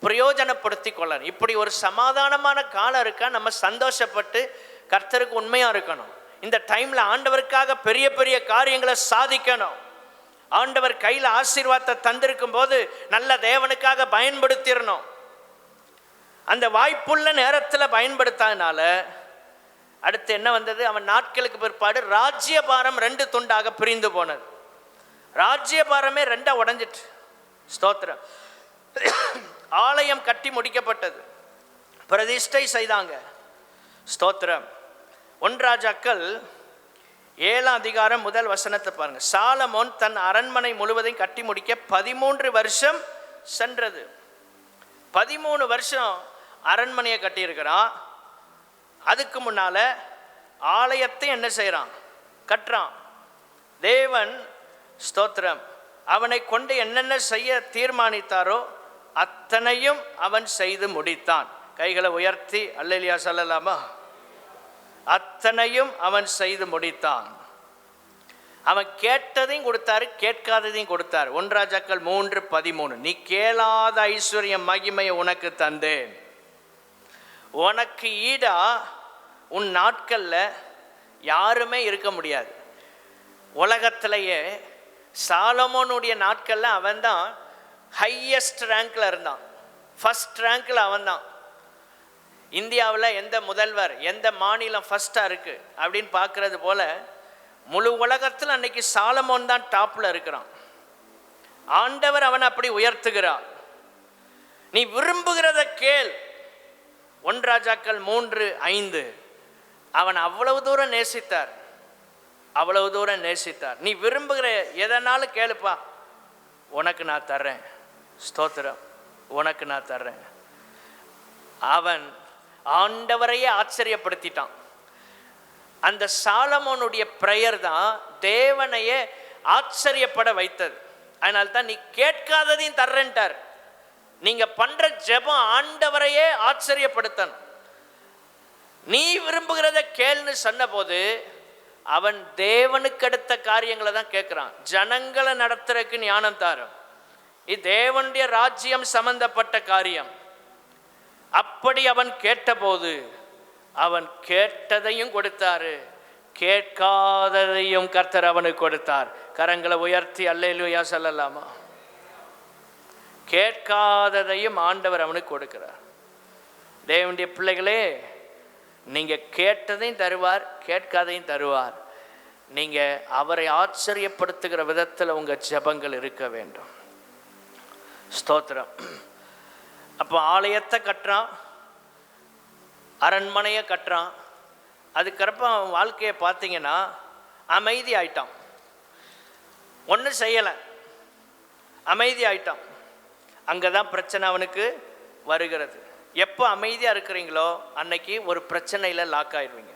பிரயோஜனப்படுத்தி கொள்ளணும். இப்படி ஒரு சமாதானமான காலம் இருக்கா, நம்ம சந்தோஷப்பட்டு கர்த்தருக்கு உண்மையாக இருக்கணும். இந்த டைமில் ஆண்டவருக்காக பெரிய பெரிய காரியங்களை சாதிக்கணும். ஆண்டவர் கையில் ஆசீர்வாதத்தை தந்திருக்கும் போது நல்ல தேவனுக்காக பயன்படுத்திடணும். அந்த வாய்ப்புள்ள நேரத்தில் பயன்படுத்தாதனால அடுத்து என்ன வந்தது? அவன் நாட்களுக்கு பிற்பாடு ராஜ்யபாரம் 2 துண்டாக பிரிந்து போனது. ராஜ்யபாரமே 2 உடைஞ்சிட்டு. ஸ்தோத்திரம். ஆலயம் கட்டி முடிக்கப்பட்டது, பிரதிஷ்டை செய்தாங்க. ஸ்தோத்திரம். 1 ராஜாக்கள் 7:1 பாருங்க. சாலமோன் தன் அரண்மனை முழுவதையும் கட்டி முடிக்க 13 வருஷம் சென்றது. 13 வருஷம் அரண்மனையை கட்டியிருக்கிறான். அதுக்கு முன்னால ஆலயத்தை என்ன செய்யறான்? கட்டுறான். தேவன் ஸ்தோத்திரம் அவனை கொண்டு என்னென்ன செய்ய தீர்மானித்தாரோ அத்தனையும் அவன் செய்து முடித்தான். கைகளை உயர்த்தி அல்லேலூயா சொல்லலாமா? அத்தனையும் அவன் செய்து முடித்தான். அவன் கேட்டதையும் கொடுத்தாரு, கேட்காததையும் கொடுத்தார். 1 ராஜாக்கள் 3:13. நீ கேளாத ஐஸ்வர்யம் மகிமையை உனக்கு தந்தேன். உனக்கு ஈடா உன் நாட்களில் யாருமே இருக்க முடியாது. உலகத்திலேயே சாலமோனுடைய நாட்களில் அவன் தான் ஹையஸ்ட் ரேங்கில் இருந்தான். ஃபஸ்ட் ரேங்கில் அவன் தான். இந்தியாவில் எந்த முதல்வர், எந்த மாநிலம் ஃபஸ்ட்டாக இருக்குது அப்படின்னு பார்க்குறது போல் முழு உலகத்தில் அன்னைக்கு சாலமோன் தான் டாப்பில் இருக்கிறான். ஆண்டவர் அவனை அப்படி உயர்த்துகிறார். நீ விரும்புகிறத கேள். 1 ராஜாக்கள் 3:5. அவன் அவ்வளவு தூரம் நேசித்தார், அவ்வளவு தூரம் நேசித்தார். நீ விரும்புகிற எதனாலும் கேளுப்பா, உனக்கு நான் தர்றேன். ஸ்தோத்திரம். உனக்கு நான் தர்றேன். அவன் ஆண்டவரையே ஆச்சரியப்படுத்திட்டான். அந்த சாலமோனுடைய பிரேயர் தான் தேவனையே ஆச்சரியப்பட வைத்தது. அதனால தான் நீ கேட்காததையும் தர்றேன்ட்டார். நீங்க பண்ற ஜெபம் ஆண்டவரையே ஆச்சரியப்படுத்தணும். நீ விரும்புகிறத கேள்னு சொன்ன போது அவன் தேவனுக்கு அடுத்த காரியங்களை தான் கேட்கிறான். ஜனங்களை நடத்துறதுக்கு ஞானம் தாரும். இது தேவனுடைய ராஜ்யம் சம்பந்தப்பட்ட காரியம். அப்படி அவன் கேட்டபோது அவன் கேட்டதையும் கொடுத்தாரு, கேட்காததையும் கர்த்தர் அவனுக்கு கொடுத்தார். கரங்களை உயர்த்தி அல்லேலூயா சொல்லலாமா? கேட்காததையும் ஆண்டவர் அவனுக்கு கொடுக்கிறார். தேவனுடைய பிள்ளைகளே, நீங்க கேட்டதையும் தருவார், கேட்காதையும் தருவார். நீங்க அவரை ஆச்சரியப்படுத்துகிற விதத்தில் உங்க ஜெபங்கள் இருக்க வேண்டும். ஸ்தோத்திரம். அப்போ ஆலயத்தை கட்டுறான், அரண்மனையை கட்டுறான். அதுக்கப்புறம் அவன் வாழ்க்கையை பார்த்தீங்கன்னா அமைதி ஆயிட்டான். ஒன்றும் செய்யலை, அமைதி ஆயிட்டான். அங்கே தான் பிரச்சனை அவனுக்கு வருகிறது. எப்போ அமைதியாக இருக்கிறீங்களோ அன்னைக்கு ஒரு பிரச்சனையில் லாக் ஆயிடுவீங்க.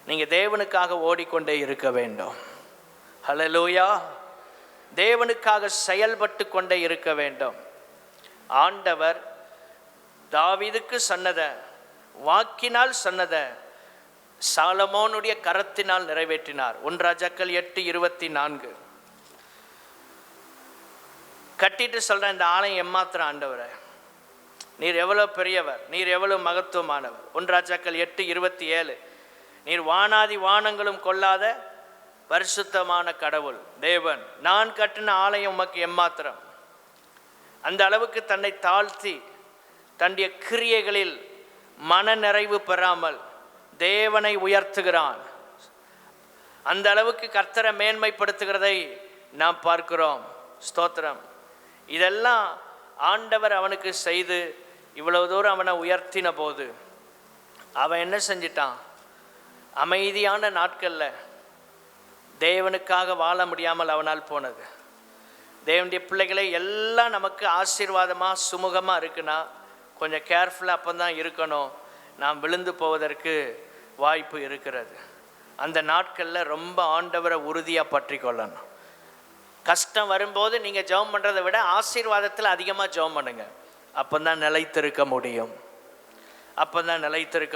நீங்கள் தேவனுக்காக ஓடிக்கொண்டே இருக்க வேண்டும். ஹல்லேலூயா. தேவனுக்காக செயல்பட்டு கொண்டே இருக்க வேண்டும். ஆண்டவர் தாவீதுக்கு சொன்னதை, வாக்கினால் சொன்னதை சாலமோனுடைய கரத்தினால் நிறைவேற்றினார். 1 ராஜாக்கள் 8:24. கட்டிட்டு சொல்கிறேன், இந்த ஆலயம் எம்மாத்திரம் ஆண்டவரை, நீர் எவ்வளோ பெரியவர், நீர் எவ்வளோ மகத்துவமானவர். 1 ராஜாக்கள் 8:27. நீர் வானாதி வானங்களும் கொள்ளாத பரிசுத்தமான கடவுள் தேவன். நான் கட்டின ஆலயம் உமக்கு எம்மாத்திரம். அந்த அளவுக்கு தன்னை தாழ்த்தி தன்னுடைய கிரியைகளில் மன நிறைவு பெறாமல் தேவனை உயர்த்துகிறான். அந்த அளவுக்கு கர்த்தரை மேன்மைப்படுத்துகிறதை நாம் பார்க்கிறோம். ஸ்தோத்திரம். இதெல்லாம் ஆண்டவர் அவனுக்கு செய்து இவ்வளவு தூரம் அவனை உயர்த்தின போது அவன் என்ன செஞ்சிட்டான்? அமைதியான நாட்களில் தேவனுக்காக வாழ முடியாமல் அவனால் போனது. தேவனுடைய பிள்ளைகளை எல்லாம் நமக்கு ஆசீர்வாதமாக சுமூகமாக இருக்குன்னா கொஞ்சம் கேர்ஃபுல்லாக அப்போ தான் இருக்கணும். நாம் விழுந்து போவதற்கு வாய்ப்பு இருக்கிறது. அந்த நாட்களில் ரொம்ப ஆண்டவரை உறுதியாக பற்றி கொள்ளணும். கஷ்டம் வரும்போது நீங்கள் ஜெபம் பண்ணுறதை விட ஆசீர்வாதத்தில் அதிகமாக ஜெபம் பண்ணுங்க. அப்போ தான் நிலைத்திருக்க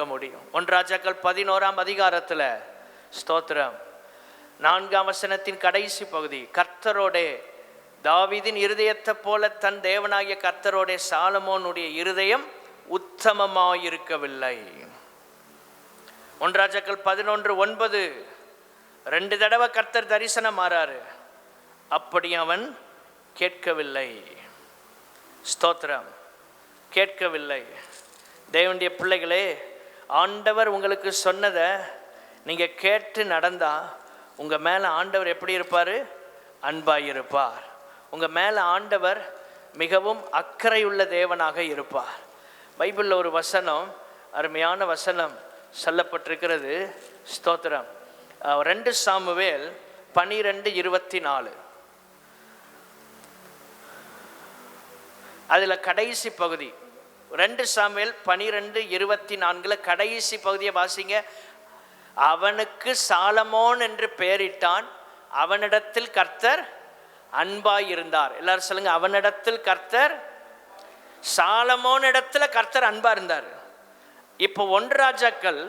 முடியும். 1 ராஜாக்கள் 11ஆம் அதிகாரத்தில் ஸ்தோத்திரம் 4ஆம் வசனத்தின் கடைசி பகுதி, கர்த்தரோடே தாவீதின் இருதயத்தை போல தன் தேவனாகிய கர்த்தரோடே சாலமோனுடைய இருதயம் உத்தமமாயிருக்கவில்லை. 1 ராஜாக்கள் 11:9. 2 தடவை கர்த்தர் தரிசனம் மாறாரு, அப்படி அவன் கேட்கவில்லை. ஸ்தோத்திரம். கேட்கவில்லை. தேவனுடைய பிள்ளைகளே, ஆண்டவர் உங்களுக்கு சொன்னதை நீங்கள் கேட்டு நடந்தா உங்கள் மேலே ஆண்டவர் எப்படி இருப்பார்? அன்பாயிருப்பார். உங்கள் மேலே ஆண்டவர் மிகவும் அக்கறையுள்ள தேவனாக இருப்பார். பைபிளில் ஒரு வசனம், அருமையான வசனம் சொல்லப்பட்டிருக்கிறது. ஸ்தோத்திரம். 2 சாமுவேல் 12:24. அதில் கடைசி பகுதி 2 சாமுவேல் 12:24 கடைசி பகுதியை வாசிங்க. அவனுக்கு சாலமோன் என்று பெயரிட்டான், அவனிடத்தில் கர்த்தர் அன்பாய் இருந்தார். எல்லாரும் சொல்லுங்க, அவனிடத்தில் கர்த்தர், சாலமோனிடத்துல கர்த்தர் அன்பா இருந்தார். இப்போ 1 ராஜாக்கள்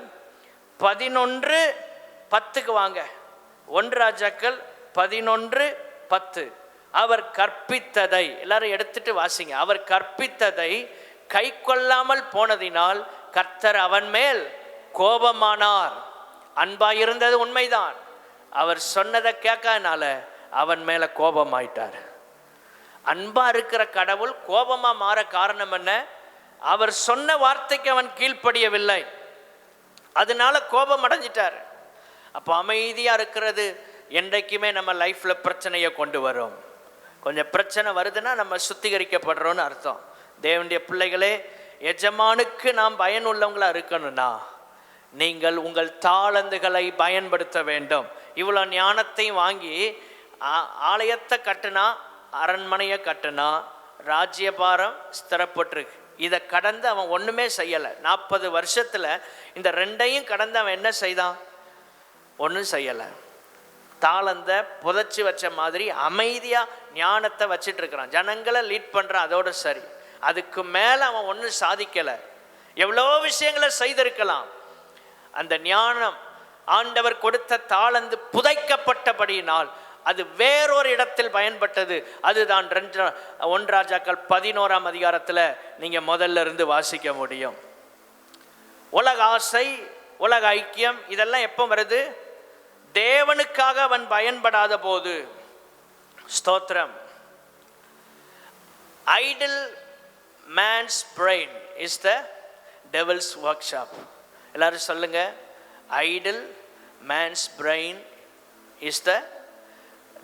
11:10 வாங்க. 1 ராஜாக்கள் 11:10. அவர் கற்பித்ததை எல்லாரும் எடுத்துட்டு வாசிங்க. அவர் கற்பித்ததை கை கொள்ளாமல் போனதினால் கர்த்தர் அவன் மேல் கோபமானார். அன்பாயிருந்தது உண்மைதான், அவர் சொன்னதை கேட்கனால அவன் மேல கோபமாயிட்டார். அன்பா இருக்கிற கடவுள் கோபமா மாற காரணம் என்ன? அவர் சொன்ன வார்த்தைக்கு அவன் கீழ்ப்படியவில்லை, அதனால கோபம் அடைஞ்சிட்டார். அப்போ அமைதியா இருக்கிறது என்றைக்குமே நம்ம லைஃப்ல பிரச்சனையை கொண்டு வரும். கொஞ்சம் பிரச்சனை வருதுன்னா நம்ம சுத்திகரிக்கப்படுறோன்னு அர்த்தம். தேவனுடைய பிள்ளைகளே, எஜமானுக்கு நாம் பயனுள்ளவங்களா இருக்கணும்னா நீங்கள் உங்கள் தாளந்துகளை பயன்படுத்த வேண்டும். இவ்வளோ ஞானத்தையும் வாங்கி ஆலயத்தை கட்டுனா, அரண்மனையை கட்டுனா, ராஜ்யபாரம் ஸ்திரப்பட்டிருக்கு. இதை கடந்து அவன் ஒன்றுமே செய்யலை. 40 வருஷத்தில் இந்த 2ஐயும் கடந்து அவன் என்ன செய்தான்? ஒன்றும் செய்யலை. தாளந்த புதைச்சி வச்ச மாதிரி அமைதியாக ஞானத்தை வச்சிட்டு இருக்கிறான், ஜனங்களை லீட் பண்ணுறான், அதோட சரி. அதுக்கு மேலே அவன் ஒன்றும் சாதிக்கலை. எவ்வளோ விஷயங்களை செய்திருக்கலாம். அந்த ஞானம் ஆண்டவர் கொடுத்த தாளந்து புதைக்கப்பட்டபடியினால் அது வேறொரு இடத்தில் பயன்பட்டது. அதுதான் 1 ராஜாக்கள் 11ஆம் அதிகாரத்தில் நீங்கள் முதல்ல இருந்து வாசிக்க முடியும். உலக ஆசை, உலக ஐக்கியம் இதெல்லாம் எப்போ வருது? தேவனுக்காக அவன் பயன்படாத போது. ஸ்தோத்திரம். Idle man's brain is the devil's workshop. எல்லாரும் சொல்லுங்க, idle man's brain is the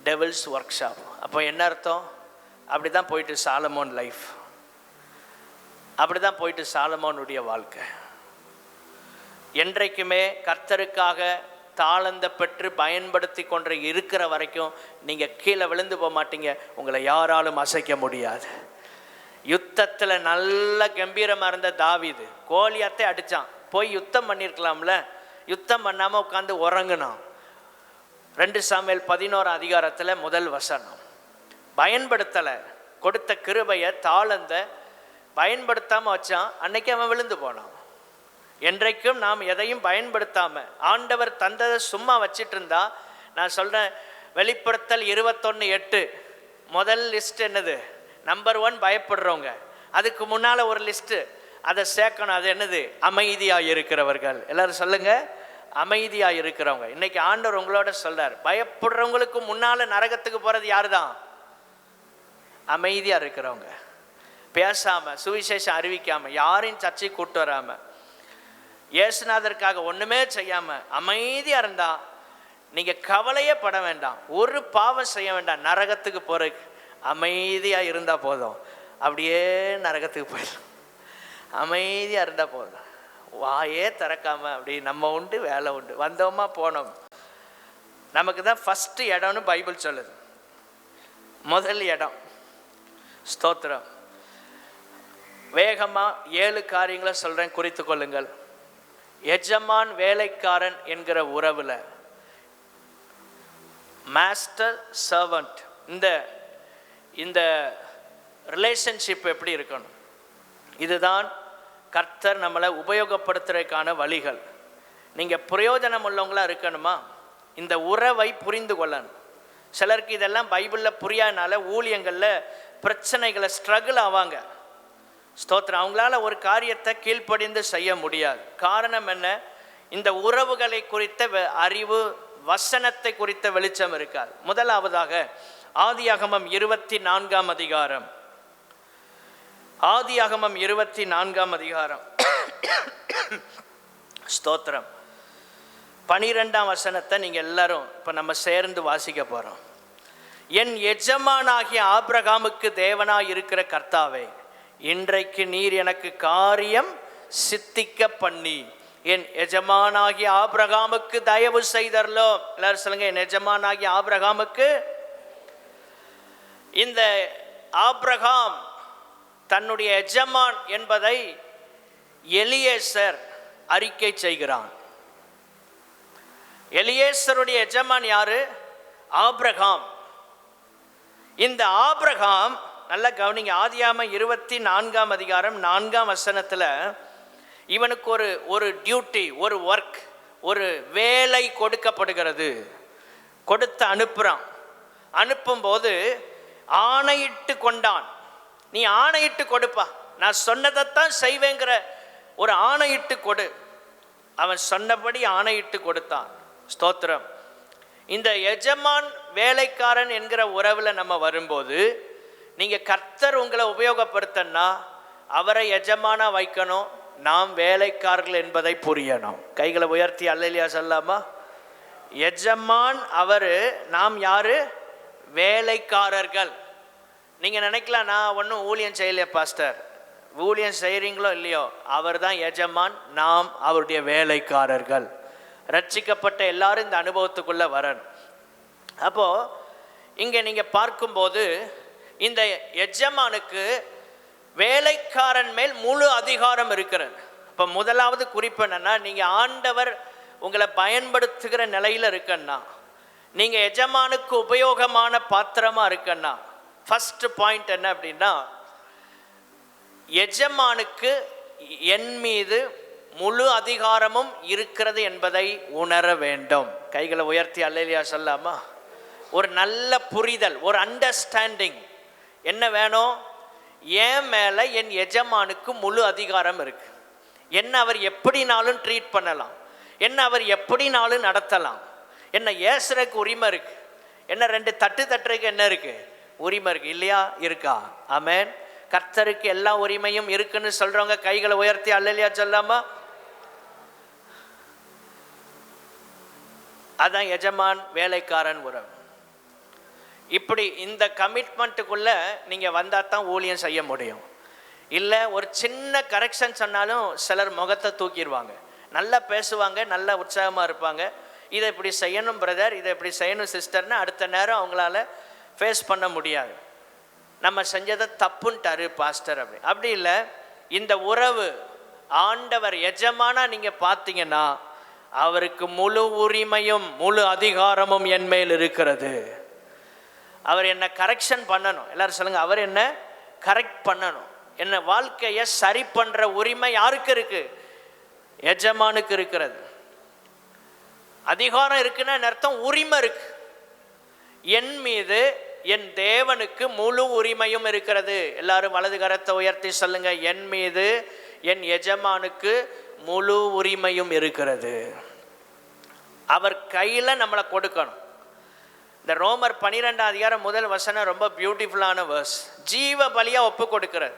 devil's workshop. அப்போ என்ன அர்த்தம்? அப்படி தான் போயிட்டு சாலமோன் லைஃப், அப்படி தான் போயிட்டு சாலமோனுடைய வாழ்க்கை. என்றைக்குமே கர்த்தருக்காக தாளந்த பெற்று பயன்படுத்தி கொண்டு இருக்கிற வரைக்கும் நீங்கள் கீழே விழுந்து போக மாட்டீங்க. உங்களை யாராலும் அசைக்க முடியாது. யுத்தத்தில் நல்ல கம்பீரமாக இருந்த தாவீது கோலியாத்தை அடித்தான். போய் யுத்தம் பண்ணியிருக்கலாம்ல, யுத்தம் பண்ணாமல் உட்காந்து உறங்கினான். 2 சாமுவேல் 11 அதிகாரத்தில் முதல் வசனம். பயன்படுத்தலை, கொடுத்த கிருபையை தாளந்த பயன்படுத்தாமல் வச்சான். அன்னைக்கு அவன் விழுந்து போனான். என்றைக்கும் நாம் எதையும் பயன்படுத்தாமல் ஆண்டவர் தந்ததை சும்மா வச்சிட்டு இருந்தா, நான் சொல்கிறேன், வெளிப்படுத்தல் 21:8 முதல் லிஸ்ட் என்னது? நம்பர் 1 பயப்படுறவங்க. அதுக்கு முன்னால் ஒரு லிஸ்ட்டு அதை சேர்க்கணும். அது என்னது? அமைதியாக இருக்கிறவர்கள். எல்லாரும் சொல்லுங்க, அமைதியாக இருக்கிறவங்க. இன்னைக்கு ஆண்டவர் உங்களோட சொல்றார், பயப்படுறவங்களுக்கு முன்னால் நரகத்துக்கு போகிறது யாரு தான்? அமைதியாக இருக்கிறவங்க. பேசாமல், சுவிசேஷம் அறிவிக்காமல், யாரையும் சர்ச்சை கூட்டு வராமல், இயேசுநாதருக்காக ஒன்றுமே செய்யாமல் அமைதியாக இருந்தால் நீங்கள் கவலையே பட வேண்டாம். ஒரு பாவம் செய்ய வேண்டாம். நரகத்துக்கு போகிறதுக்கு அமைதியாக இருந்தால் போதும். அப்படியே நரகத்துக்கு போயிடும். அமைதியாக இருந்தால் போதும். வாயே திறக்காமல் அப்படி நம்ம உண்டு வேலை உண்டு, வந்தோமா போனோம். நமக்கு தான் ஃபஸ்ட்டு இடம்னு பைபிள் சொல்லுது. முதல் இடம். ஸ்தோத்திரம். வேகமாக 7 காரியங்களை சொல்கிறேன், குறித்து கொள்ளுங்கள். எஜமான் வேலைக்காரன் என்கிற உறவில், மாஸ்டர் சர்வன்ட், இந்த ரிலேஷன்ஷிப் எப்படி இருக்கணும்? இதுதான் கர்த்தர் நம்மளை உபயோகப்படுத்துறதுக்கான வழிகள். நீங்கள் பிரயோஜனம் உள்ளவங்களாக இருக்கணுமா? இந்த உறவை புரிந்து கொள்ளணும். சிலருக்கு இதெல்லாம் பைபிளில் புரியாதனால ஊழியங்களில் பிரச்சனைகளை ஸ்ட்ரகிள் ஆவாங்க. ஸ்தோத்திரம். அவங்களால ஒரு காரியத்தை கீழ்ப்படிந்து செய்ய முடியாது. காரணம் என்ன? இந்த உறவுகளை குறித்த அறிவு, வசனத்தை குறித்த வெளிச்சம் இருக்காது. முதலாவதாக ஆதியாகமம் 24ஆம் அதிகாரம். ஆதியாகமம் 24ஆம் அதிகாரம். ஸ்தோத்திரம். 12ஆம் வசனத்தை நீங்கள் எல்லாரும் இப்போ நம்ம சேர்ந்து வாசிக்க போகிறோம். என் எஜமானாகிய ஆபிரகாமுக்கு தேவனாய் இருக்கிற கர்த்தாவே, இன்றைக்கு நீர் எனக்கு காரியம் சித்திக்க பண்ணி என் எஜமானாகிய ஆபிரகாமுக்கு தயவு செய்தரலோ. எல்லாரும் சொல்லுங்க, என் எஜமானாகிய ஆபிரகாமுக்கு. இந்த ஆபிரகாம் தன்னுடைய எஜமான் என்பதை எலியேசர் அறிக்கை செய்கிறான். எலியேசருடைய எஜமான் யாரு? ஆபிரகாம். இந்த ஆபிரகாம், நல்லா கவனிங்க, ஆதியாகமம் 24ஆம் அதிகாரம் 4ஆம் வசனத்தில் இவனுக்கு ஒரு டியூட்டி, ஒரு ஒர்க், ஒரு வேலை கொடுக்கப்படுகிறது. கொடுத்து அனுப்புகிறான். அனுப்பும்போது ஆணையிட்டு கொண்டான். நீ ஆணையிட்டு கொடுப்பா, நான் சொன்னதைத்தான் செய்வேங்கிற ஒரு ஆணையிட்டு கொடு. அவன் சொன்னபடி ஆணையிட்டு கொடுத்தான். ஸ்தோத்திரம். இந்த எஜமான் வேலைக்காரன் என்கிற உறவில் நம்ம வரும்போது, நீங்கள் கர்த்தர் உங்களை உபயோகப்படுத்தனா அவரை எஜமானா வைக்கணும், நாம் வேலைக்காரர்கள் என்பதை புரியணும். கைகளை உயர்த்தி அல்லேலூயா சொல்லாமா? எஜமான் அவர், நாம் யாரு? வேலைக்காரர்கள். நீங்கள் நினைக்கலாம், நான் ஒன்றும் ஊழியம் செய்யலையா பாஸ்டர். ஊழியம் செய்கிறீங்களோ இல்லையோ, அவர் தான் எஜமான், நாம் அவருடைய வேலைக்காரர்கள். ரட்சிக்கப்பட்ட எல்லாரும் இந்த அனுபவத்துக்குள்ளே வரணும். அப்போது இங்கே நீங்கள் பார்க்கும்போது இந்த எஜமானுக்கு வேலைக்காரன் மேல் முழு அதிகாரம் இருக்கிறது. இப்போ முதலாவது குறிப்பு என்னன்னா, நீங்கள் ஆண்டவர் உங்களை பயன்படுத்துகிற நிலையில் இருக்கன்னா, நீங்கள் எஜமானுக்கு உபயோகமான பாத்திரமாக இருக்கன்னா, ஃபர்ஸ்ட் பாயிண்ட் என்ன அப்படின்னா, எஜமானுக்கு என் மீது முழு அதிகாரமும் இருக்கிறது என்பதை உணர வேண்டும். கைகளை உயர்த்தி அல்லேலூயா சொல்லாமா? ஒரு நல்ல புரிதல், ஒரு அண்டர்ஸ்டாண்டிங். என்ன வேணும்? என் மேலே என் எஜமானுக்கு முழு அதிகாரம் இருக்கு. என்ன அவர் எப்படினாலும் ட்ரீட் பண்ணலாம், என்ன அவர் எப்படினாலும் நடத்தலாம், என்ன ஏசுறதுக்கு உரிமை இருக்கு, என்ன 2 தட்டு தட்டுறதுக்கு என்ன இருக்கு? உரிமை இருக்கு இல்லையா? இருக்கா? ஆமென். கர்த்தருக்கு எல்லா உரிமையும் இருக்குன்னு சொல்றவங்க கைகளை உயர்த்தி அல்லேலூயா சொல்லாமா? அதான் எஜமான் வேலைக்காரன் உறவு. இப்படி இந்த கமிட்மெண்ட்டுக்குள்ள நீங்க வந்தா தான் ஊழியம் செய்ய முடியும். இல்லை ஒரு சின்ன கரெக்ஷன் சொன்னாலும் சிலர் முகத்தை தூக்கிடுவாங்க. நல்லா பேசுவாங்க, நல்லா உற்சாகமாக இருப்பாங்க. இதை இப்படி செய்யணும் பிரதர், இதை இப்படி செய்யணும் சிஸ்டர்னு அடுத்த நேரம் அவங்களால ஃபேஸ் பண்ண முடியாது. நம்ம செஞ்சதை தப்புன்ட்டாரு பாஸ்டர் அப்படி இல்லை. இந்த உறவு ஆண்டவர் எஜமானா நீங்கள் பார்த்தீங்கன்னா அவருக்கு முழு உரிமையும் முழு அதிகாரமும் என் மேல் இருக்கிறது. அவர் என்ன கரெக்ஷன் பண்ணணும். எல்லாரும் சொல்லுங்க, அவர் என்ன கரெக்ட் பண்ணணும். என்ன வாழ்க்கையை சரி பண்ற உரிமை யாருக்கு இருக்கு? எஜமானுக்கு இருக்கிறது. அதிகாரம் இருக்குன்னா அர்த்தம் உரிமை இருக்கு. என் மீது என் தேவனுக்கு முழு உரிமையும் இருக்கிறது. எல்லாரும் வலது கரத்தை உயர்த்தி சொல்லுங்க, என் மீது என் எஜமானுக்கு முழு உரிமையும் இருக்கிறது. அவர் கையில நம்மளை கொடுக்கணும். இந்த ரோமர் 12 முதல் வசனம் ரொம்ப பியூட்டிஃபுல்லான வேர்ஸ். ஜீவ பலியா ஒப்பு கொடுக்கிறார்.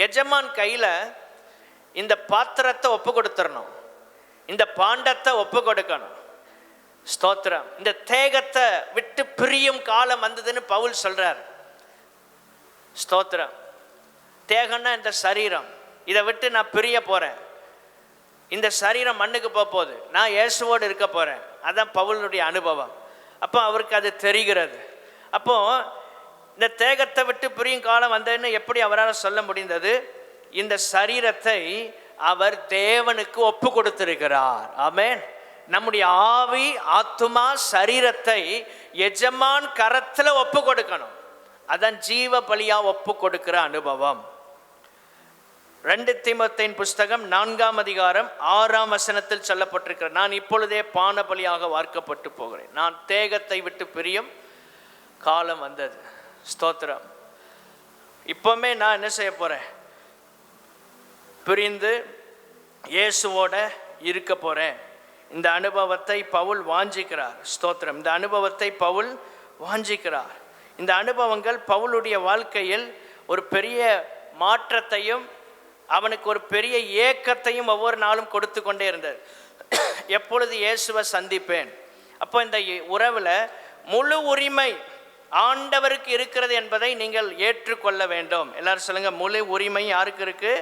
எஜமான் கையில இந்த பாத்திரத்தை ஒப்பு கொடுத்துடணும், இந்த பாண்டத்தை ஒப்பு கொடுக்கணும். ஸ்தோத்திரம். இந்த தேகத்தை விட்டு பிரியும் காலம் வந்ததுன்னு பவுல் சொல்றார். ஸ்தோத்திரம். தேகம்னா இந்த சரீரம், இதை விட்டு நான் பிரிய போறேன். இந்த சரீரம் மண்ணுக்கு போகுது, நான் இயேசுவோடு இருக்க போறேன். அதான் பவுலுடைய அனுபவம். அப்போ அவருக்கு அது தெரிகிறது. அப்போ இந்த தேகத்தை விட்டு பிரியும் காலம் வந்ததுன்னு எப்படி அவரால் சொல்ல முடிந்தது? இந்த சரீரத்தை அவர் தேவனுக்கு ஒப்பு கொடுத்திருக்கிறார். ஆமென். நம்முடைய ஆவி ஆத்துமா சரீரத்தை எஜமான் கரத்துல ஒப்பு கொடுக்கணும். அதான் ஜீவ பலியா ஒப்பு கொடுக்கிற அனுபவம். 2 தீமோத்தேயின் புஸ்தகம் 4 சொல்லப்பட்டிருக்கிற, நான் இப்பொழுதே பான பலியாக வார்க்கப்பட்டு போகிறேன், நான் தேகத்தை விட்டு பிரியும் காலம் வந்தது. ஸ்தோத்திரம். இப்பவுமே நான் என்ன செய்ய போறேன்? பிரிந்து இயேசுவோட இருக்க போறேன். இந்த அனுபவத்தை பவுல் வாஞ்சிக்கிறார். ஸ்தோத்திரம். இந்த அனுபவத்தை பவுல் வாஞ்சிக்கிறார். இந்த அனுபவங்கள் பவுலுடைய வாழ்க்கையில் ஒரு பெரிய மாற்றத்தையும் அவனுக்கு ஒரு பெரிய ஏக்கத்தையும் ஒவ்வொரு நாளும் கொடுத்து கொண்டே இருந்தது. எப்பொழுது இயேசுவை சந்திப்பேன்? அப்போ இந்த உறவில் முழு உரிமை ஆண்டவருக்கு இருக்கிறது என்பதை நீங்கள் ஏற்றுக்கொள்ள வேண்டும். எல்லாரும் சொல்லுங்க, முழு உரிமை யாருக்கு இருக்கு?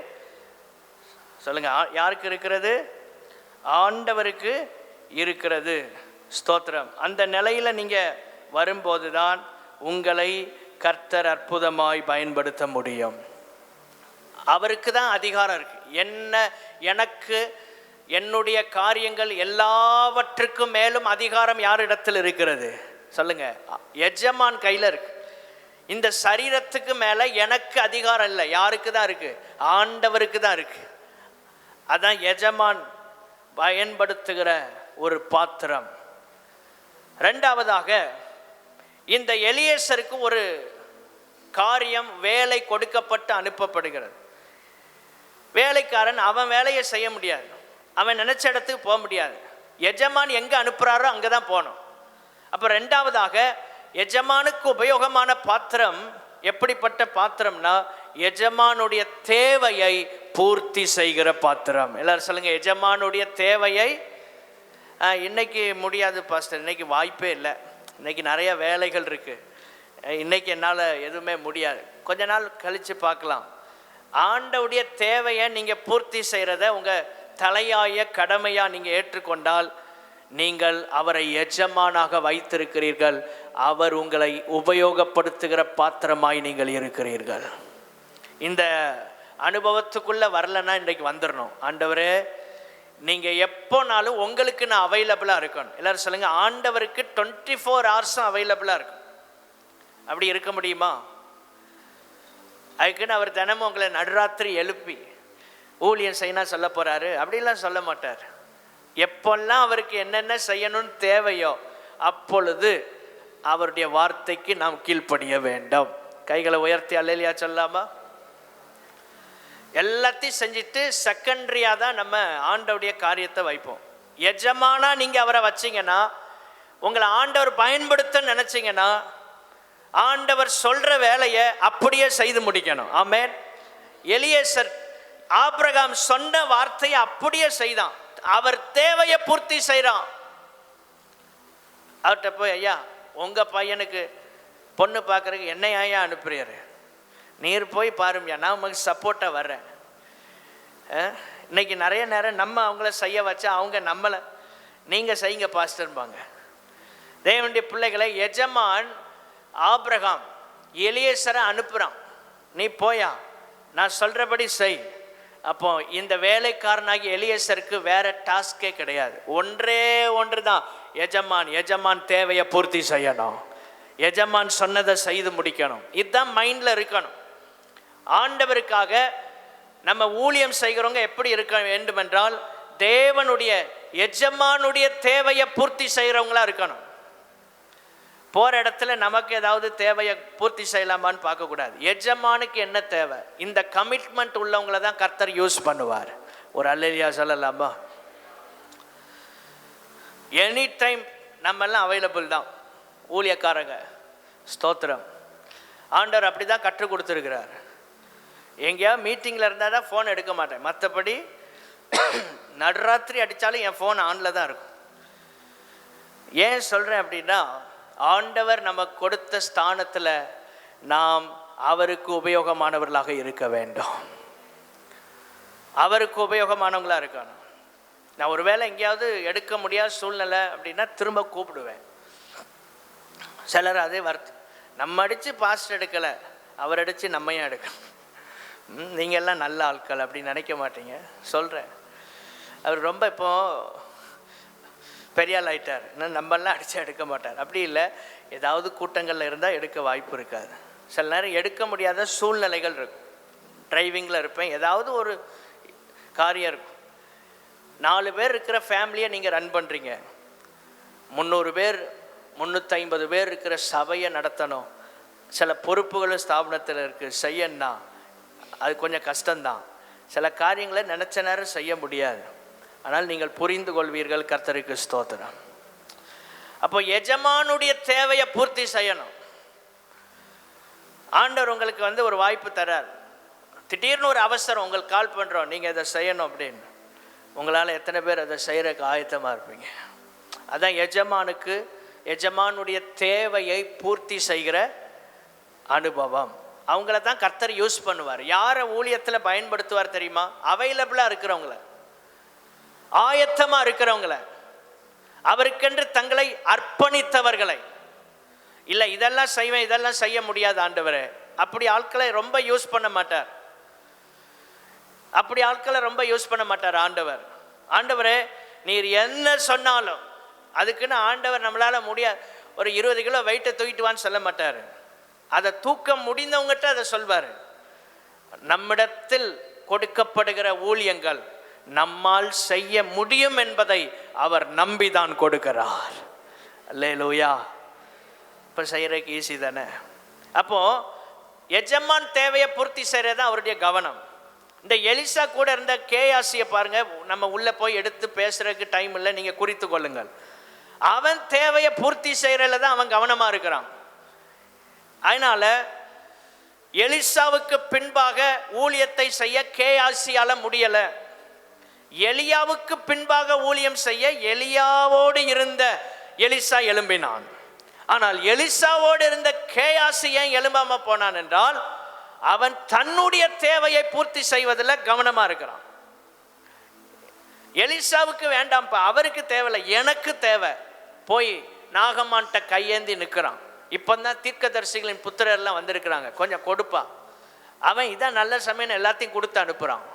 சொல்லுங்க, யாருக்கு இருக்கிறது? ஆண்டவருக்கு இருக்கிறது. ஸ்தோத்திரம். அந்த நிலையில நீங்க வரும்போது தான் உங்களை கர்த்தர் அற்புதமாய் பயன்படுத்த முடியும். அவருக்கு தான் அதிகாரம் இருக்கு. எனக்கு என்னுடைய காரியங்கள் எல்லாவற்றுக்கும் மேலும் அதிகாரம் யாரிடத்தில் இருக்கிறது? சொல்லுங்க, எஜமான் கையில இருக்கு. இந்த சரீரத்துக்கு மேல எனக்கு அதிகாரம் இல்லை. யாருக்கு தான் இருக்கு? ஆண்டவருக்கு தான் இருக்கு. அதான் எஜமான் பயன்படுத்துகிற ஒரு பாத்திரம். 2வதாக, இந்த எலியேசருக்கு ஒரு காரியம், வேலை கொடுக்கப்பட்டு அனுப்பப்படுகிறது. வேலைக்காரன் அவன் வேலையை செய்ய முடியாது, அவன் நினைச்ச இடத்துக்கு போக முடியாது. எஜமான் எங்க அனுப்புறாரோ அங்கதான் போகணும். அப்ப 2வதாக, எஜமானுக்கு உபயோகமான பாத்திரம் எப்படிப்பட்ட பாத்திரம்னா எஜமானுடைய தேவையை பூர்த்தி செய்கிற பாத்திரம். எல்லாரும் சொல்லுங்க, எஜமானுடைய தேவையை. இன்னைக்கு முடியாது பாஸ்டர், இன்னைக்கு வாய்ப்பே இல்லை, இன்னைக்கு நிறைய வேலைகள் இருக்கு, இன்னைக்கு என்னால் எதுவுமே முடியாது, கொஞ்ச நாள் கழித்து பார்க்கலாம். ஆண்டவுடைய தேவையை நீங்கள் பூர்த்தி செய்கிறத உங்கள் தலையாய கடமையாக நீங்கள் ஏற்றுக்கொண்டால் நீங்கள் அவரை எஜமானாக வைத்திருக்கிறீர்கள். அவர் உங்களை உபயோகப்படுத்துகிற பாத்திரமாய் நீங்கள் இருக்கிறீர்கள். இந்த அனுபவத்துக்குள்ளே வரலன்னா இன்றைக்கு வந்துடணும். ஆண்டவரே, நீங்கள் எப்போனாலும் உங்களுக்கு நான் அவைலபிளாக இருக்கணும். எல்லோரும் சொல்லுங்கள், ஆண்டவருக்கு 24 hours அவைலபிளாக இருக்கும். அப்படி இருக்க முடியுமா? அதுக்குன்னு அவர் தினமும் உங்களை நடுராத்திரி எழுப்பி ஊழியம் செய்யணும் சொல்ல போகிறாரு அப்படிலாம் சொல்ல மாட்டார். எப்பெல்லாம் அவருக்கு என்னென்ன செய்யணும்னு தேவையோ அப்பொழுது அவருடைய வார்த்தைக்கு நாம் கீழ்ப்படிய வேண்டும். கைகளை உயர்த்தி அல்லேலூயா சொல்லாமா? எல்லாத்தையும் செஞ்சுட்டு செகண்டரியாக தான் நம்ம ஆண்டவருடைய காரியத்தை வைப்போம். எஜமானா நீங்கள் அவரை வச்சிங்கன்னா, உங்களை ஆண்டவர் பயன்படுத்த நினச்சிங்கன்னா, ஆண்டவர் சொல்கிற வேலையை அப்படியே செய்து முடிக்கணும். ஆமென். எலியேசர் ஆபிரகாம் சொன்ன வார்த்தையை அப்படியே செய்தான். அவர் தேவையை பூர்த்தி செய்கிறான். அவர்கிட்ட போய், ஐயா உங்கள் பையனுக்கு பொண்ணு பார்க்குறதுக்கு என்னை ஐயா அனுப்புறாரு, நீர் போய் பாருங்கய்யா, நான் உங்களுக்கு சப்போர்ட்டாக வர்றேன். இன்னைக்கு நிறைய நேரம் நம்ம அவங்கள செய்ய வச்சா அவங்க நம்மளை நீங்கள் செய்யுங்க பாஸ்டர்பாங்க. தேவனுடைய பிள்ளைகளை, எஜமான் ஆபிரகாம் எலியேசரை அனுப்புகிறான், நீ போயா நான் சொல்கிறபடி செய். அப்போ இந்த வேலைக்காரனாகி எலியேசருக்கு வேற டாஸ்கே கிடையாது. ஒன்றே ஒன்று தான், எஜமான் தேவையை பூர்த்தி செய்யணும், எஜமான் சொன்னதை செய்து முடிக்கணும். இதுதான் மைண்டில் இருக்கணும். ஆண்டவருக்காக நம்ம ஊழியம் செய்கிறவங்க எப்படி இருக்க வேண்டும் என்றால், தேவனுடைய எஜமானுடைய தேவையை பூர்த்தி செய்கிறவங்களா இருக்கணும். போகிற இடத்துல நமக்கு ஏதாவது தேவையை பூர்த்தி செய்யலாமான்னு பார்க்கக்கூடாது. எஜமானுக்கு என்ன தேவை, இந்த கமிட்மெண்ட் உள்ளவங்கள தான் கர்த்தர் யூஸ் பண்ணுவார். ஒரு அல்லேலூயா சொல்லலாமா? எனி டைம் நம்ம எல்லாம் அவைலபிள் தான் ஊழியக்காரங்க. ஸ்தோத்திரம். ஆண்டவர் அப்படி தான் கற்றுக் கொடுத்துருக்கிறார். எங்கேயாவது மீட்டிங்கில் இருந்தால் தான் ஃபோன் எடுக்க மாட்டேன், மற்றபடி நடுராத்திரி அடித்தாலும் என் ஃபோன் ஆனில் தான் இருக்கும். ஏன் சொல்கிறேன் அப்படின்னா, ஆண்டவர் நமக்கு கொடுத்த ஸ்தானத்தில் நாம் அவருக்கு உபயோகமானவர்களாக இருக்க வேண்டும். அவருக்கு உபயோகமானவங்களாக இருக்கணும். நான் ஒரு வேளை எங்கேயாவது எடுக்க முடியாத சூழ்நிலை அப்படின்னா திரும்ப கூப்பிடுவேன். சிலர் அதே வார்த்தை, நம்ம அடித்து பாஸ்ட் எடுக்கலை, அவர் அடித்து நம்மையும் எடுக்கணும். நீங்கள் எல்லாம் நல்ல ஆட்கள் அப்படின்னு நினைக்க மாட்டீங்க. சொல்கிறேன், அவர் ரொம்ப இப்போது பெரிய ஆள் ஆகிட்டார், இன்னும் நம்மெல்லாம் அடித்து எடுக்க மாட்டார். அப்படி இல்லை, ஏதாவது கூட்டங்களில் இருந்தால் எடுக்க வாய்ப்பு இருக்காது. சில நேரம் எடுக்க முடியாத சூழ்நிலைகள் இருக்கும். டிரைவிங்கில் இருப்பேன், ஏதாவது ஒரு காரியம் இருக்கும். 4 பேர் இருக்கிற ஃபேமிலியை நீங்கள் ரன் பண்ணுறீங்க, 300 பேர் 350 பேர் இருக்கிற சபையை நடத்தணும். சில பொறுப்புகளும் ஸ்தாபனத்தில் இருக்குது, செய்யணும்னா அது கொஞ்சம் கஷ்டம்தான். சில காரியங்களை நினச்ச நேரம் செய்ய முடியாது. ஆனால் நீங்கள் புரிந்து கொள்வீர்கள். கர்த்தருக்கு ஸ்தோத்திரம். அப்போ எஜமானுடைய தேவையை பூர்த்தி செய்யணும். ஆண்டவர் உங்களுக்கு ஒரு வாய்ப்பு தரார். திடீர்னு ஒரு அவசரம், உங்களுக்கு கால் பண்ணுறோம், நீங்கள் இதை செய்யணும் அப்படின்னு. உங்களால் எத்தனை பேர் அதை செய்கிறதுக்கு ஆயத்தமாக இருப்பீங்க? அதான் எஜமானுடைய தேவையை பூர்த்தி செய்கிற அனுபவம். அவங்கள தான் கர்த்தர் யூஸ் பண்ணுவார். யாரை ஊழியத்தில் பயன்படுத்துவார் தெரியுமா? அவைலபிளாக இருக்கிறவங்கள, ஆயத்தமாக இருக்கிறவங்கள, அவருக்கென்று தங்களை அர்ப்பணித்தவர்களை. இல்லை இதெல்லாம் செய்வேன், இதெல்லாம் செய்ய முடியாது ஆண்டவரே, அப்படி ஆட்களை ரொம்ப யூஸ் பண்ண மாட்டார். ஆண்டவர். ஆண்டவரே நீர் என்ன சொன்னாலும் அதுக்குன்னு ஆண்டவர் நம்மளால் முடியாது, ஒரு 20 கிலோ வெயிட்டை தூக்கிட்டு வான்னு சொல்ல மாட்டார். அதை தூக்க முடிந்தவங்ககிட்ட அதை சொல்வார். நம்மிடத்தில் கொடுக்கப்படுகிற ஊழியங்கள் நம்மால் செய்ய முடியும் என்பதை அவர் நம்பிதான் கொடுக்கிறார். அல்லேலூயா. இப்போ செய்கிறதுக்கு ஈஸி தானே. அப்போது எஜமான் தேவையை பூர்த்தி செய்கிறது தான் அவருடைய கவனம். இந்த எலிசா கூட இருந்த கேயாசியை பாருங்கள், நம்ம உள்ளே போய் எடுத்து பேசுகிறதுக்கு டைம் இல்லை, நீங்கள் குறித்து கொள்ளுங்கள். அவன் தேவையை பூர்த்தி செய்கிறதுல தான் அவன் கவனமாக இருக்கிறான். அதனால் எலிசாவுக்கு பின்பாக ஊழியத்தை செய்ய கேயாசியால் முடியலை. எலியாவுக்கு பின்பாக ஊழியம் செய்ய எலியாவோடு இருந்த எலிசா எழும்பினான். ஆனால் எலிசாவோடு இருந்த கேயாசி ஏன் எழும்பாம போனான் என்றால், அவன் தன்னுடைய தேவையை பூர்த்தி செய்வதில் கவனமாக இருக்கிறான். எலிசாவுக்கு வேண்டாம்ப்பா, அவருக்கு தேவையில்லை, எனக்கு தேவை. போய் நாகமான்ட்ட கையேந்தி நிற்கிறான். இப்போ தான் தீர்க்கதரிசிகளின் புத்திரர்லாம் வந்திருக்கிறாங்க, கொஞ்சம் கொடுப்பா. அவன் இதான் நல்ல சமயம் எல்லாத்தையும் கொடுத்து அனுப்புகிறான்.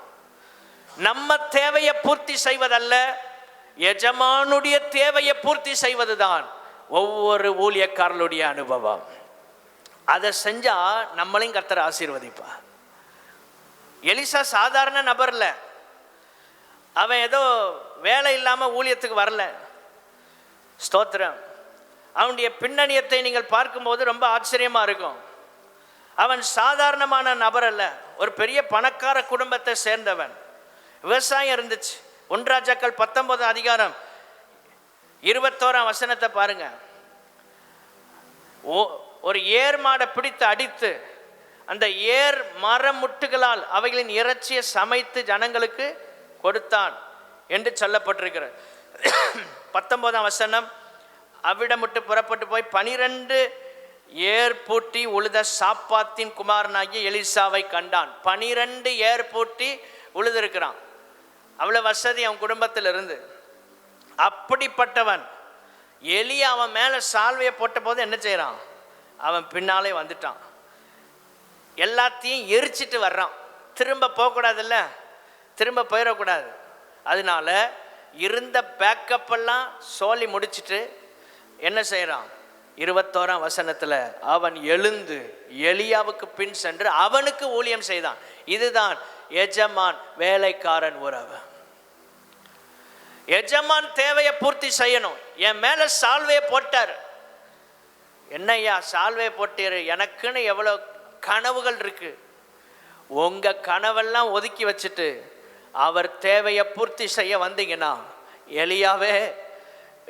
நம்ம தேவையை பூர்த்தி செய்வதல்ல, எஜமானுடைய தேவையை பூர்த்தி செய்வதுதான் ஒவ்வொரு ஊழியக்காரர்களுடைய அனுபவம். அதை செஞ்சா நம்மளையும் கர்த்தர் ஆசீர்வதிப்பா. எலிசா சாதாரண நபர் இல்லை, அவன் ஏதோ வேலை இல்லாமல் ஊழியத்துக்கு வரல. ஸ்தோத்திரம். அவனுடைய பின்னணியத்தை நீங்கள் பார்க்கும்போது ரொம்ப ஆச்சரியமாக இருக்கும். அவன் சாதாரணமான நபர் அல்ல, ஒரு பெரிய பணக்கார குடும்பத்தை சேர்ந்தவன். விவசாயம் இருந்துச்சு. 1 ராஜாக்கள் 19 அதிகாரம் 21 வசனத்தை பாருங்க. ஒரு ஏர் மாடை பிடித்து அடித்து அந்த ஏர் மரமுட்டுகளால் அவைகளின் இறைச்சியை சமைத்து ஜனங்களுக்கு கொடுத்தான் என்று சொல்லப்பட்டிருக்கிறது. 19 வசனம், அவ்விடமிட்டு புறப்பட்டு போய் 12 ஏர் பூட்டி உழுத சாப்பாத்தின் குமாரனாகிய எலிசாவை கண்டான். 12 ஏர் பூட்டி உழுதுருக்கிறான். அவ்வளோ வசதி அவன் குடும்பத்தில் இருந்து. அப்படிப்பட்டவன் எலியா அவன் மேலே சால்வையை போட்ட போது என்ன செய்கிறான்? அவன் பின்னாலே வந்துட்டான். எல்லாத்தையும் எரிச்சிட்டு வர்றான். திரும்ப போகக்கூடாதுல்ல, திரும்ப போயிடக்கூடாது. அதனால இருந்த பேக்கப்பெல்லாம் சொல்லி முடிச்சுட்டு என்ன செய்கிறான்? 21 வசனத்தில் அவன் எழுந்து எலியாவுக்கு பின் சென்று அவனுக்கு ஊழியம் செய்தான். இதுதான் எஜமான் வேலைக்காரன் உறவு. எஜமான் தேவையை பூர்த்தி செய்யணும். என் மேல சால்வையை போட்டார். என்னையா சால்வையை போட்டீரு? எனக்குன்னு எவ்வளோ கனவுகள் இருக்கு. உங்க கனவெல்லாம் ஒதுக்கி வச்சுட்டு அவர் தேவையை பூர்த்தி செய்ய வந்தீங்கன்னா,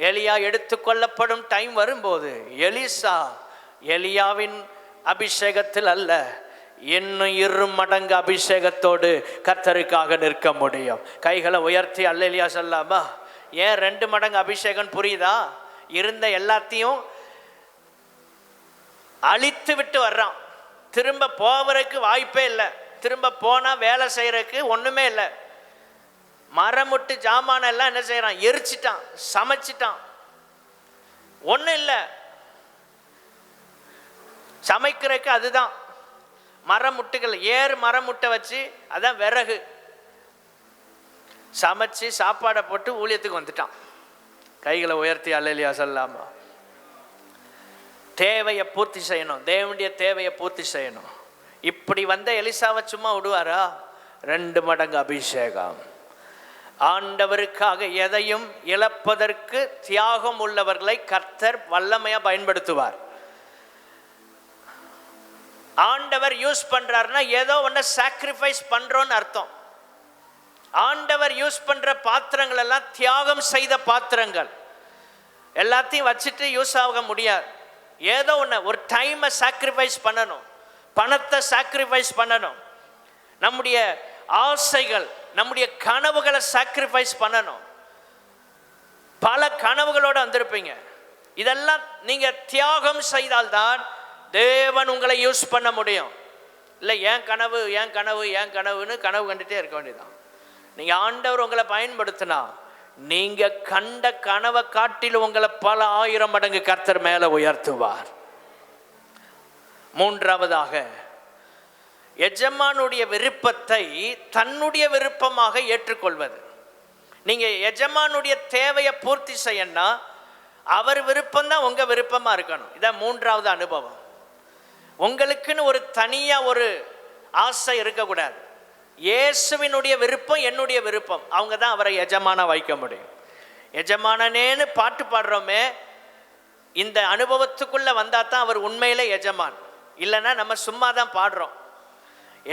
எலியா எடுத்துக்கொள்ளப்படும் டைம் வரும்போது எலிசா எலியாவின் அபிஷேகத்தில் அல்ல, இன்னும் 2 மடங்கு அபிஷேகத்தோடு கர்த்தருக்காக நிற்க முடியும். கைகளை உயர்த்தி அல்லேலூயா சொல்லாமா? ஏன் 2 மடங்கு அபிஷேகம் புரியுதா? இருந்த எல்லாத்தையும் அழித்து விட்டு வர்றான். திரும்ப போவதற்கு வாய்ப்பே இல்லை. திரும்ப போனால் வேலை செய்யறதுக்கு ஒன்றுமே இல்லை. மரமுட்டு ஜாமான எல்லாம் என்ன செய்யறான்? எரிச்சிட்டான், சமைச்சிட்டான். ஒன்றும் இல்லை, சமைக்கிறதுக்கு அதுதான் மரமுட்டுகள். ஏறு மரமுட்டை வச்சு அதான் விறகு சமைச்சு சாப்பாடை போட்டு ஊழியத்துக்கு வந்துட்டான். கைகளை உயர்த்தி அல்லேலூயா சொல்லாமா? தேவையை பூர்த்தி செய்யணும், தேவனுடைய தேவையை பூர்த்தி செய்யணும். இப்படி வந்த எலிசாவை சும்மா விடுவாரா? 2 மடங்கு அபிஷேகம். ஆண்டவருக்காக எதையும் இழப்பதற்கு தியாகம் உள்ளவர்களை கர்த்தர் வல்லமையா பயன்படுத்துவார். ஆண்டவர் யூஸ் பண்றாருன்னா ஏதோ ஒன்று சாக்ரிஃபைஸ் பண்றோன்னு அர்த்தம். ஆண்டவர் யூஸ் பண்ற பாத்திரங்கள் எல்லாம் தியாகம் செய்த பாத்திரங்கள். எல்லாத்தையும் வச்சுட்டு யூஸ் ஆக முடியாது. ஏதோ ஒன்று, ஒரு டைமை சாக்ரிஃபைஸ் பண்ணணும், பணத்தை சாக்ரிஃபைஸ் பண்ணணும், நம்முடைய ஆசைகள், நம்முடைய கனவுகளை சாக்ரிஃபைஸ் பண்ணணும். பல கனவுகளோடு வந்திருப்பீங்க. இதெல்லாம் நீங்க தியாகம் செய்தால்தான் தேவன் உங்களை யூஸ் பண்ண முடியும். இல்லை ஏன் கனவு ஏன் கனவு ஏன் கனவுன்னு கனவு கண்டுட்டே இருக்க வேண்டியதான். நீங்க ஆண்டவர் உங்களை பயன்படுத்தினா நீங்க கண்ட கனவை காட்டில் உங்களை பல 1000 மடங்கு கர்த்தர் மேல உயர்த்துவார். 3வதாக, எஜமானுடைய விருப்பத்தை தன்னுடைய விருப்பமாக ஏற்றுக்கொள்வது. நீங்க எஜமானுடைய தேவையை பூர்த்தி செய்யணும்னா அவர் விருப்பம் தான் உங்க விருப்பமா இருக்கணும். இதான் 3வது அனுபவம். உங்களுக்குன்னு ஒரு தனியா ஒரு ஆசை இருக்கக்கூடாது. இயேசுவினுடைய விருப்பம் என்னுடைய விருப்பம். அவங்க தான் அவரை எஜமானா வைக்க முடியும். எஜமானனேன்னு பாட்டு பாடுறோமே, இந்த அனுபவத்துக்குள்ள வந்தா தான் அவர் உண்மையிலே எஜமான். இல்லைன்னா நம்ம சும்மா தான் பாடுறோம்.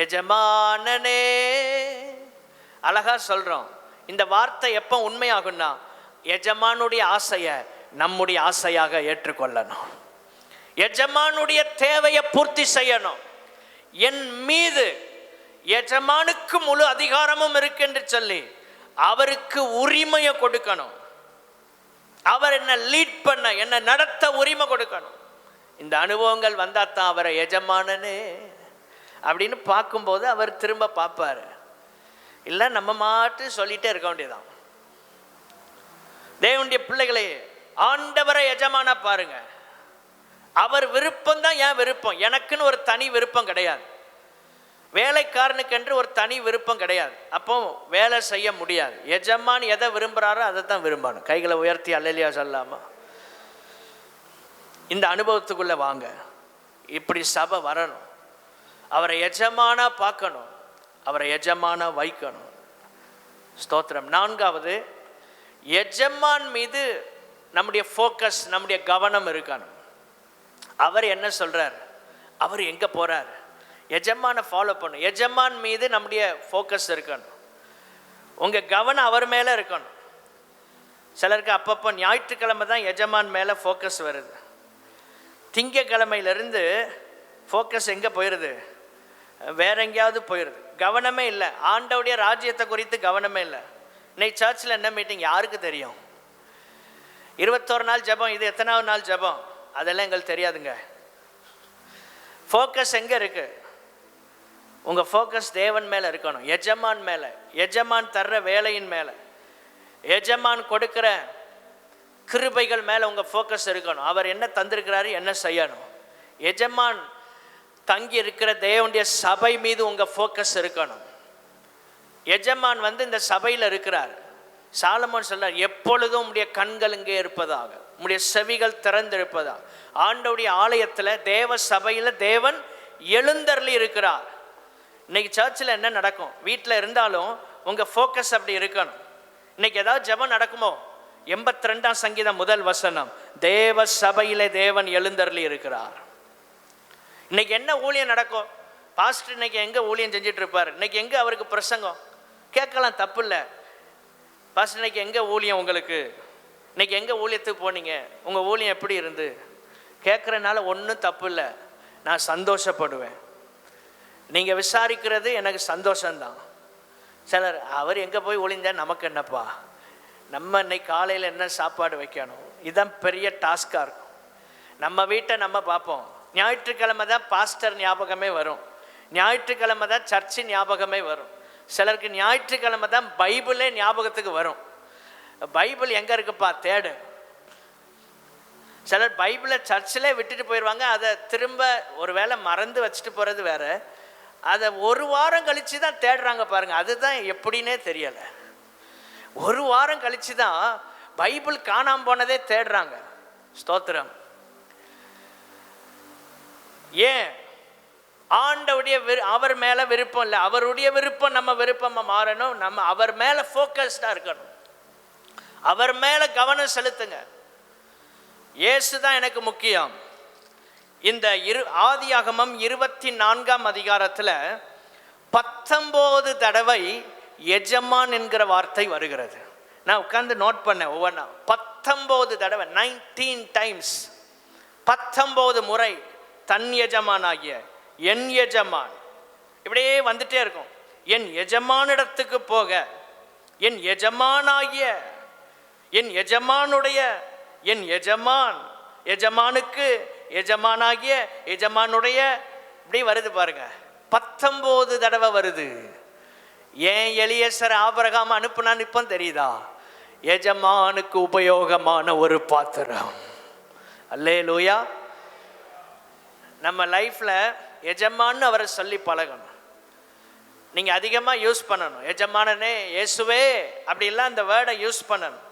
எஜமானனே அழகா சொல்றோம். இந்த வார்த்தை எப்போ உண்மையாகும்னா எஜமானுடைய ஆசையை நம்முடைய ஆசையாக ஏற்றுக்கொள்ளணும். எஜமானுடைய தேவையை பூர்த்தி செய்யணும். என் மீது எஜமானுக்கு முழு அதிகாரமும் இருக்கு என்று சொல்லி அவருக்கு உரிமையை கொடுக்கணும். அவர் என்ன லீட் பண்ண, என்ன நடத்த உரிமை கொடுக்கணும். இந்த அனுபவங்கள் வந்தா தான் அவரை எஜமானனே அப்படின்னு பார்க்கும்போது அவர் திரும்ப பார்ப்பாரு. இல்லை நம்ம மாட்டு சொல்லிட்டே இருக்க வேண்டியதான். தேவனுடைய பிள்ளைகளே, ஆண்டவரை எஜமானா பாருங்க. அவர் விருப்பம் தான் என் விருப்பம். எனக்குன்னு ஒரு தனி விருப்பம் கிடையாது. வேலைக்காரனுக்கு என்று ஒரு தனி விருப்பம் கிடையாது. அப்போ வேலை செய்ய முடியாது. எஜமான் எதை விரும்புகிறாரோ அதை தான் விரும்பணும். கைகளை உயர்த்தி அல்லேலூயா சொல்லாமா? இந்த அனுபவத்துக்குள்ள வாங்க. இப்படி சபை வரணும். அவரை எஜமானா பார்க்கணும், அவரை எஜமானா வைக்கணும். ஸ்தோத்திரம். 4வது, எஜமான் மீது நம்முடைய ஃபோக்கஸ், நம்முடைய கவனம் இருக்கணும். அவர் என்ன சொல்கிறார், அவர் எங்கே போகிறார், எஜமானை ஃபாலோ பண்ணும். எஜமான் மீது நம்முடைய ஃபோக்கஸ் இருக்கணும். உங்கள் கவனம் அவர் மேலே இருக்கணும். சிலருக்கு அப்பப்போ ஞாயிற்றுக்கிழமை தான் எஜமான் மேலே ஃபோக்கஸ் வருது. திங்கக்கிழமையிலேருந்து ஃபோக்கஸ் எங்கே போயிடுது, வேற எங்கேயாவது போயிடுது. கவனமே இல்லை, ஆண்டவுடைய ராஜ்யத்தை குறித்து கவனமே இல்லை. இன்னைக்கு சர்ச்சில் என்ன மீட்டிங் யாருக்கு தெரியும்? 21 நாள் ஜபம், இது எத்தனாவது நாள் ஜபம், அதெல்லாம் எங்களுக்கு தெரியாதுங்க. ஃபோக்கஸ் எங்கே இருக்குது? உங்கள் ஃபோக்கஸ் தேவன் மேலே இருக்கணும், எஜமான் மேலே, எஜமான் தர்ற வேலையின் மேலே, எஜமான் கொடுக்குற கிருபைகள் மேலே உங்கள் ஃபோக்கஸ் இருக்கணும். அவர் என்ன தந்திருக்கிறாரு, என்ன செய்யணும். எஜமான் தங்கி இருக்கிற தேவனுடைய சபை மீது உங்கள் ஃபோக்கஸ் இருக்கணும். எஜமான் இந்த சபையில் இருக்கிறார். சாலமோன் சொல்றார், எப்பொழுதும் உம்முடைய கண்கள் இங்கே இருப்பதாக, உம்முடைய செவிகள் திறந்திருப்பதாக. ஆண்டவருடைய ஆலயத்தில், தேவ சபையில் தேவன் எழுந்தருளி இருக்கிறார். இன்னைக்கு சர்ச்சில் என்ன நடக்கும், வீட்டில் இருந்தாலும் உங்கள் ஃபோக்கஸ் அப்படி இருக்கணும். இன்னைக்கு ஏதாவது ஜெபம் நடக்குமோ, 82ஆம் சங்கீதம் முதல் வசனம், தேவ சபையிலே தேவன் எழுந்தருளி இருக்கிறார். இன்னைக்கு என்ன ஊழியம் நடக்கும், பாஸ்டர் இன்னைக்கு எங்கே ஊழியம் செஞ்சுட்டு இருப்பார், இன்னைக்கு எங்கே அவருக்கு பிரசங்கம், கேட்கலாம், தப்பு இல்லை. பாஸ்டர் இன்னைக்கு எங்கே ஊழியம், உங்களுக்கு இன்னைக்கு எங்கே ஊழியத்துக்கு போனீங்க, உங்கள் ஊழியம் எப்படி இருந்து, கேட்குறதுனால ஒன்றும் தப்பு இல்லை. நான் சந்தோஷப்படுவேன். நீங்கள் விசாரிக்கிறது எனக்கு சந்தோஷம்தான். சிலர், அவர் எங்கே போய் ஒளிஞ்சா நமக்கு என்னப்பா, நம்ம இன்னைக்கு காலையில் என்ன சாப்பாடு வைக்கணும், இதுதான் பெரிய டாஸ்காக இருக்கும். நம்ம வீட்டை நம்ம பார்ப்போம். ஞாயிற்றுக்கிழமை தான் பாஸ்டர் ஞாபகமே வரும், ஞாயிற்றுக்கிழமை தான் சர்ச்சு ஞாபகமே வரும். சிலருக்கு ஞாயிற்றுக்கிழமை தான் பைபிளே ஞாபகத்துக்கு வரும். பைபிள் எங்கே இருக்குப்பா தேடு. சிலர் பைபிளை சர்ச்சிலே விட்டுட்டு போயிடுவாங்க. அதை திரும்ப ஒரு வேளை மறந்து வச்சுட்டு போகிறது வேற, அதை ஒரு வாரம் கழித்து தான் தேடுறாங்க பாருங்க. அதுதான் எப்படின்னே தெரியலை. ஒரு வாரம் கழித்து தான் பைபிள் காணாமல் போனதே தேடுறாங்க. ஸ்தோத்திரம். ஏன்? ஆண்டவுடைய அவர் மேலே விருப்பம் இல்லை, அவருடைய விருப்பம் நம்ம விருப்பமாக மாறணும். நம்ம அவர் மேலே ஃபோக்கஸ்டாக இருக்கணும், அவர் மேலே கவனம் செலுத்துங்க. இயேசு தான் எனக்கு முக்கியம். இந்த ஆதியாகமம் 24ஆம் அதிகாரத்தில் 19 தடவை எஜமான் என்கிற வார்த்தை வருகிறது. நான் உட்கார்ந்து நோட் பண்ணேன் ஒவ்வொன்றா. 19 தடவை, 19 டைம்ஸ், 19 முறை தன் எஜமானாகிய, என் எஜமான், இப்படியே வந்துட்டே இருக்கும். என் எஜமானிடத்துக்கு போக, என் எஜமானாகிய, என் எஜமானுடைய, என் எஜமான், எஜமானுக்கு, எஜமானாகிய, எஜமானுடைய, இப்படி வருது பாருங்க. 19 தடவை வருது. ஏன் எலியேசர் ஆபிரகாம் அனுப்புனான்னு இப்போ தெரியுதா? எஜமானுக்கு உபயோகமான ஒரு பாத்திரம். அல்லேலூயா. நம்ம லைஃப்ல எஜமான்னு அவரை சொல்லி பழகணும். நீங்க அதிகமாக யூஸ் பண்ணணும். எஜமானனே, இயேசுவே, அப்படிலாம் அந்த வேர்டை யூஸ் பண்ணணும்.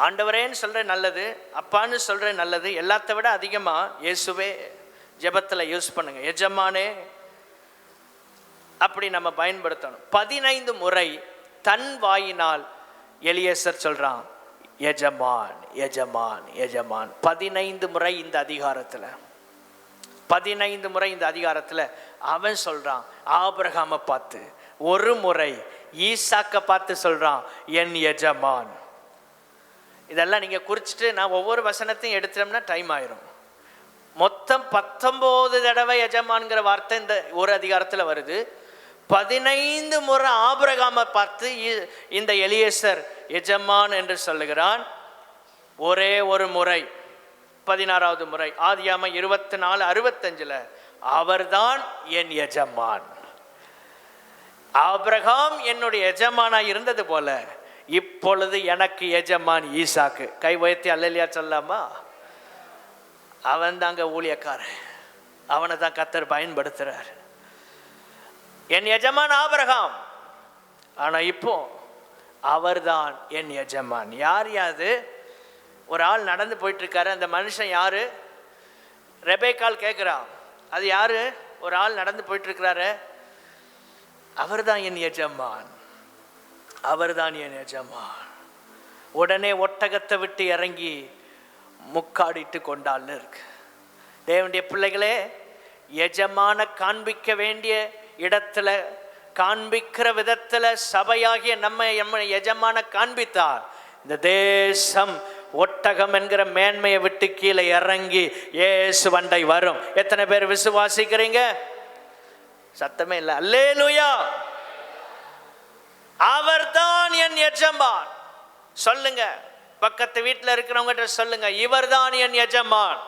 ஆண்டவரேன்னு சொல்ற நல்லது, அப்பான்னு சொல்ற நல்லது, எல்லாத்த விட அதிகமாக இயேசுவே ஜெபத்தில் யூஸ் பண்ணுங்க. எஜமானே அப்படி நம்ம பயன்படுத்தணும். 15 முறை தன் வாயினால் எலியேசர் சொல்றான், எஜமான், எஜமான், எஜமான். 15 முறை இந்த அதிகாரத்தில், 15 முறை இந்த அதிகாரத்தில் அவன் சொல்றான். ஆபிரகாமை பார்த்து ஒரு முறை, ஈசாக்க பார்த்து சொல்றான், என் எஜமான். இதெல்லாம் நீங்க குறிச்சிட்டு நான் ஒவ்வொரு வசனத்தையும் எடுத்தோம்னா டைம் ஆயிரும். மொத்தம் 19 தடவை எஜமான்கிற வார்த்தை இந்த ஒரு அதிகாரத்தில் வருது. 15 முறை ஆபிரகாமை பார்த்து இந்த எலியேசர் எஜமான் என்று சொல்லுகிறான். ஒரே ஒரு முறை, 16வது முறை, ஆதியாகமம் 24:65, அவர்தான் என் எஜமான். ஆபிரகாம் என்னுடைய எஜமானாய் இருந்தது போல இப்பொழுது எனக்கு எஜமான் ஈசாக்கு. கை உயர்த்தி அல்லேலூயா சொல்லாமா? அவன் தாங்க ஊழியக்காரன், அவனை தான் கர்த்தர் பயன்படுத்துறார். என் எஜமான் ஆபிரகாம், ஆனா இப்போ அவர்தான் என் எஜமான். யார் யாது? ஒரு ஆள் நடந்து போயிட்டு இருக்காரு. அந்த மனுஷன் யாரு? ரெபேக்காள் கேட்கிறான், அது யாரு? ஒரு ஆள் நடந்து போயிட்டு இருக்கிறாரு, அவர்தான் என் எஜமான், அவர்தான் என் எஜமான். உடனே ஒட்டகத்தை விட்டு இறங்கி முக்காடிட்டு கொண்டாள்னு இருக்கு. தேவனுடைய பிள்ளைகளே, எஜமான காண்பிக்க வேண்டிய இடத்துல காண்பிக்கிற விதத்துல சபையாகிய நம்ம எஜமான காண்பித்தார் இந்த தேசம் ஒட்டகம் என்கிற மேன்மையை விட்டு கீழே இறங்கி இயேசு வண்டை வரும். எத்தனை பேர் விசுவாசிக்கிறீங்க? சத்தமே இல்லை. அல்லேலூயா. அவர்தான் என் எஜமான். சொல்லுங்க, பக்கத்து வீட்டில் இருக்கிறவங்க சொல்லுங்க, இவர்தான் என் எஜமான்.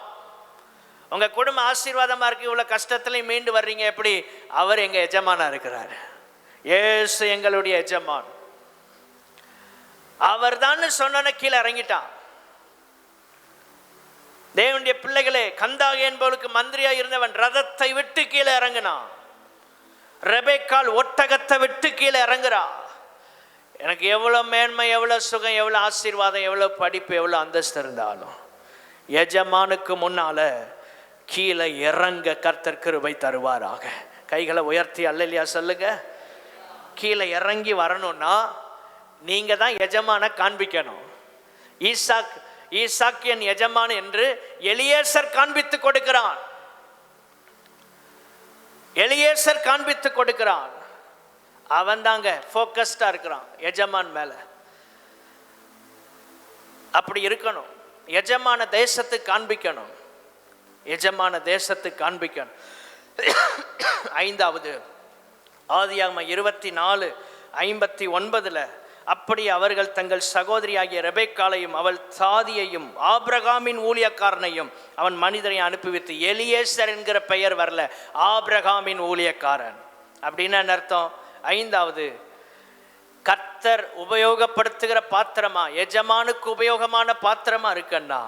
உங்க குடும்ப ஆசீர்வாதமா இருக்கு, இவ்வளவு கஷ்டத்திலையும் மீண்டு வர்றீங்க, எப்படி? அவர் எங்க எஜமானா இருக்கிறார். இயேசு எங்களுடைய எஜமான். அவர் தான் சொன்ன கீழே இறங்கிட்டான். தேவனுடைய பிள்ளைகளே, கந்தாக என்பவளுக்கு மந்திரியா இருந்தவன் ரதத்தை விட்டு கீழே இறங்கினான். ரெபெக்காள் ஒட்டகத்தை விட்டு கீழே இறங்குறா. எனக்கு எவ்வளவு மேன்மை, எவ்வளவு சுகம், எவ்வளவு ஆசீர்வாதம், எவ்வளவு படிப்பு, எவ்வளவு அந்தஸ்து இருந்தாலும் எஜமானுக்கு முன்னால கீழே இறங்க கர்த்தர் கிருபை தருவாராக. கைகளை உயர்த்தி அல்லேலூயா சொல்லுங்க. கீழே இறங்கி வரணும்னா நீங்க தான் எஜமான காண்பிக்கணும். ஈசாக் என் எஜமான் என்று எலியேசர் காண்பித்து கொடுக்கிறான். எலியேசர் காண்பித்து கொடுக்கிறான். அவன் தாங்க போக்கஸ்டா இருக்கிறான் எஜமான் மேல. அப்படி இருக்கணும். எஜமான தேசத்துக்கு காண்பிக்கணும். எஜமான தேசத்துக்கு காண்பிக்கணும். ஐந்தாவது ஆதியாகமம் 24:59 அப்படி அவர்கள் தங்கள் சகோதரியாகிய ரெபெக்காளையும் அவள் தாதியையும் ஆபிரகாமின் ஊழியக்காரனையும் அவன் மனிதனை அனுப்பிவித்து, எலியேசர் என்கிற பெயர் வரல, ஆபிரகாமின் ஊழியக்காரன் அப்படின்னு அர்த்தம். ஐந்தாவது, கர்த்தர் உபயோகப்படுத்துகிற பாத்திரமா, எஜமானுக்கு உபயோகமான பாத்திரமா இருக்கன்னா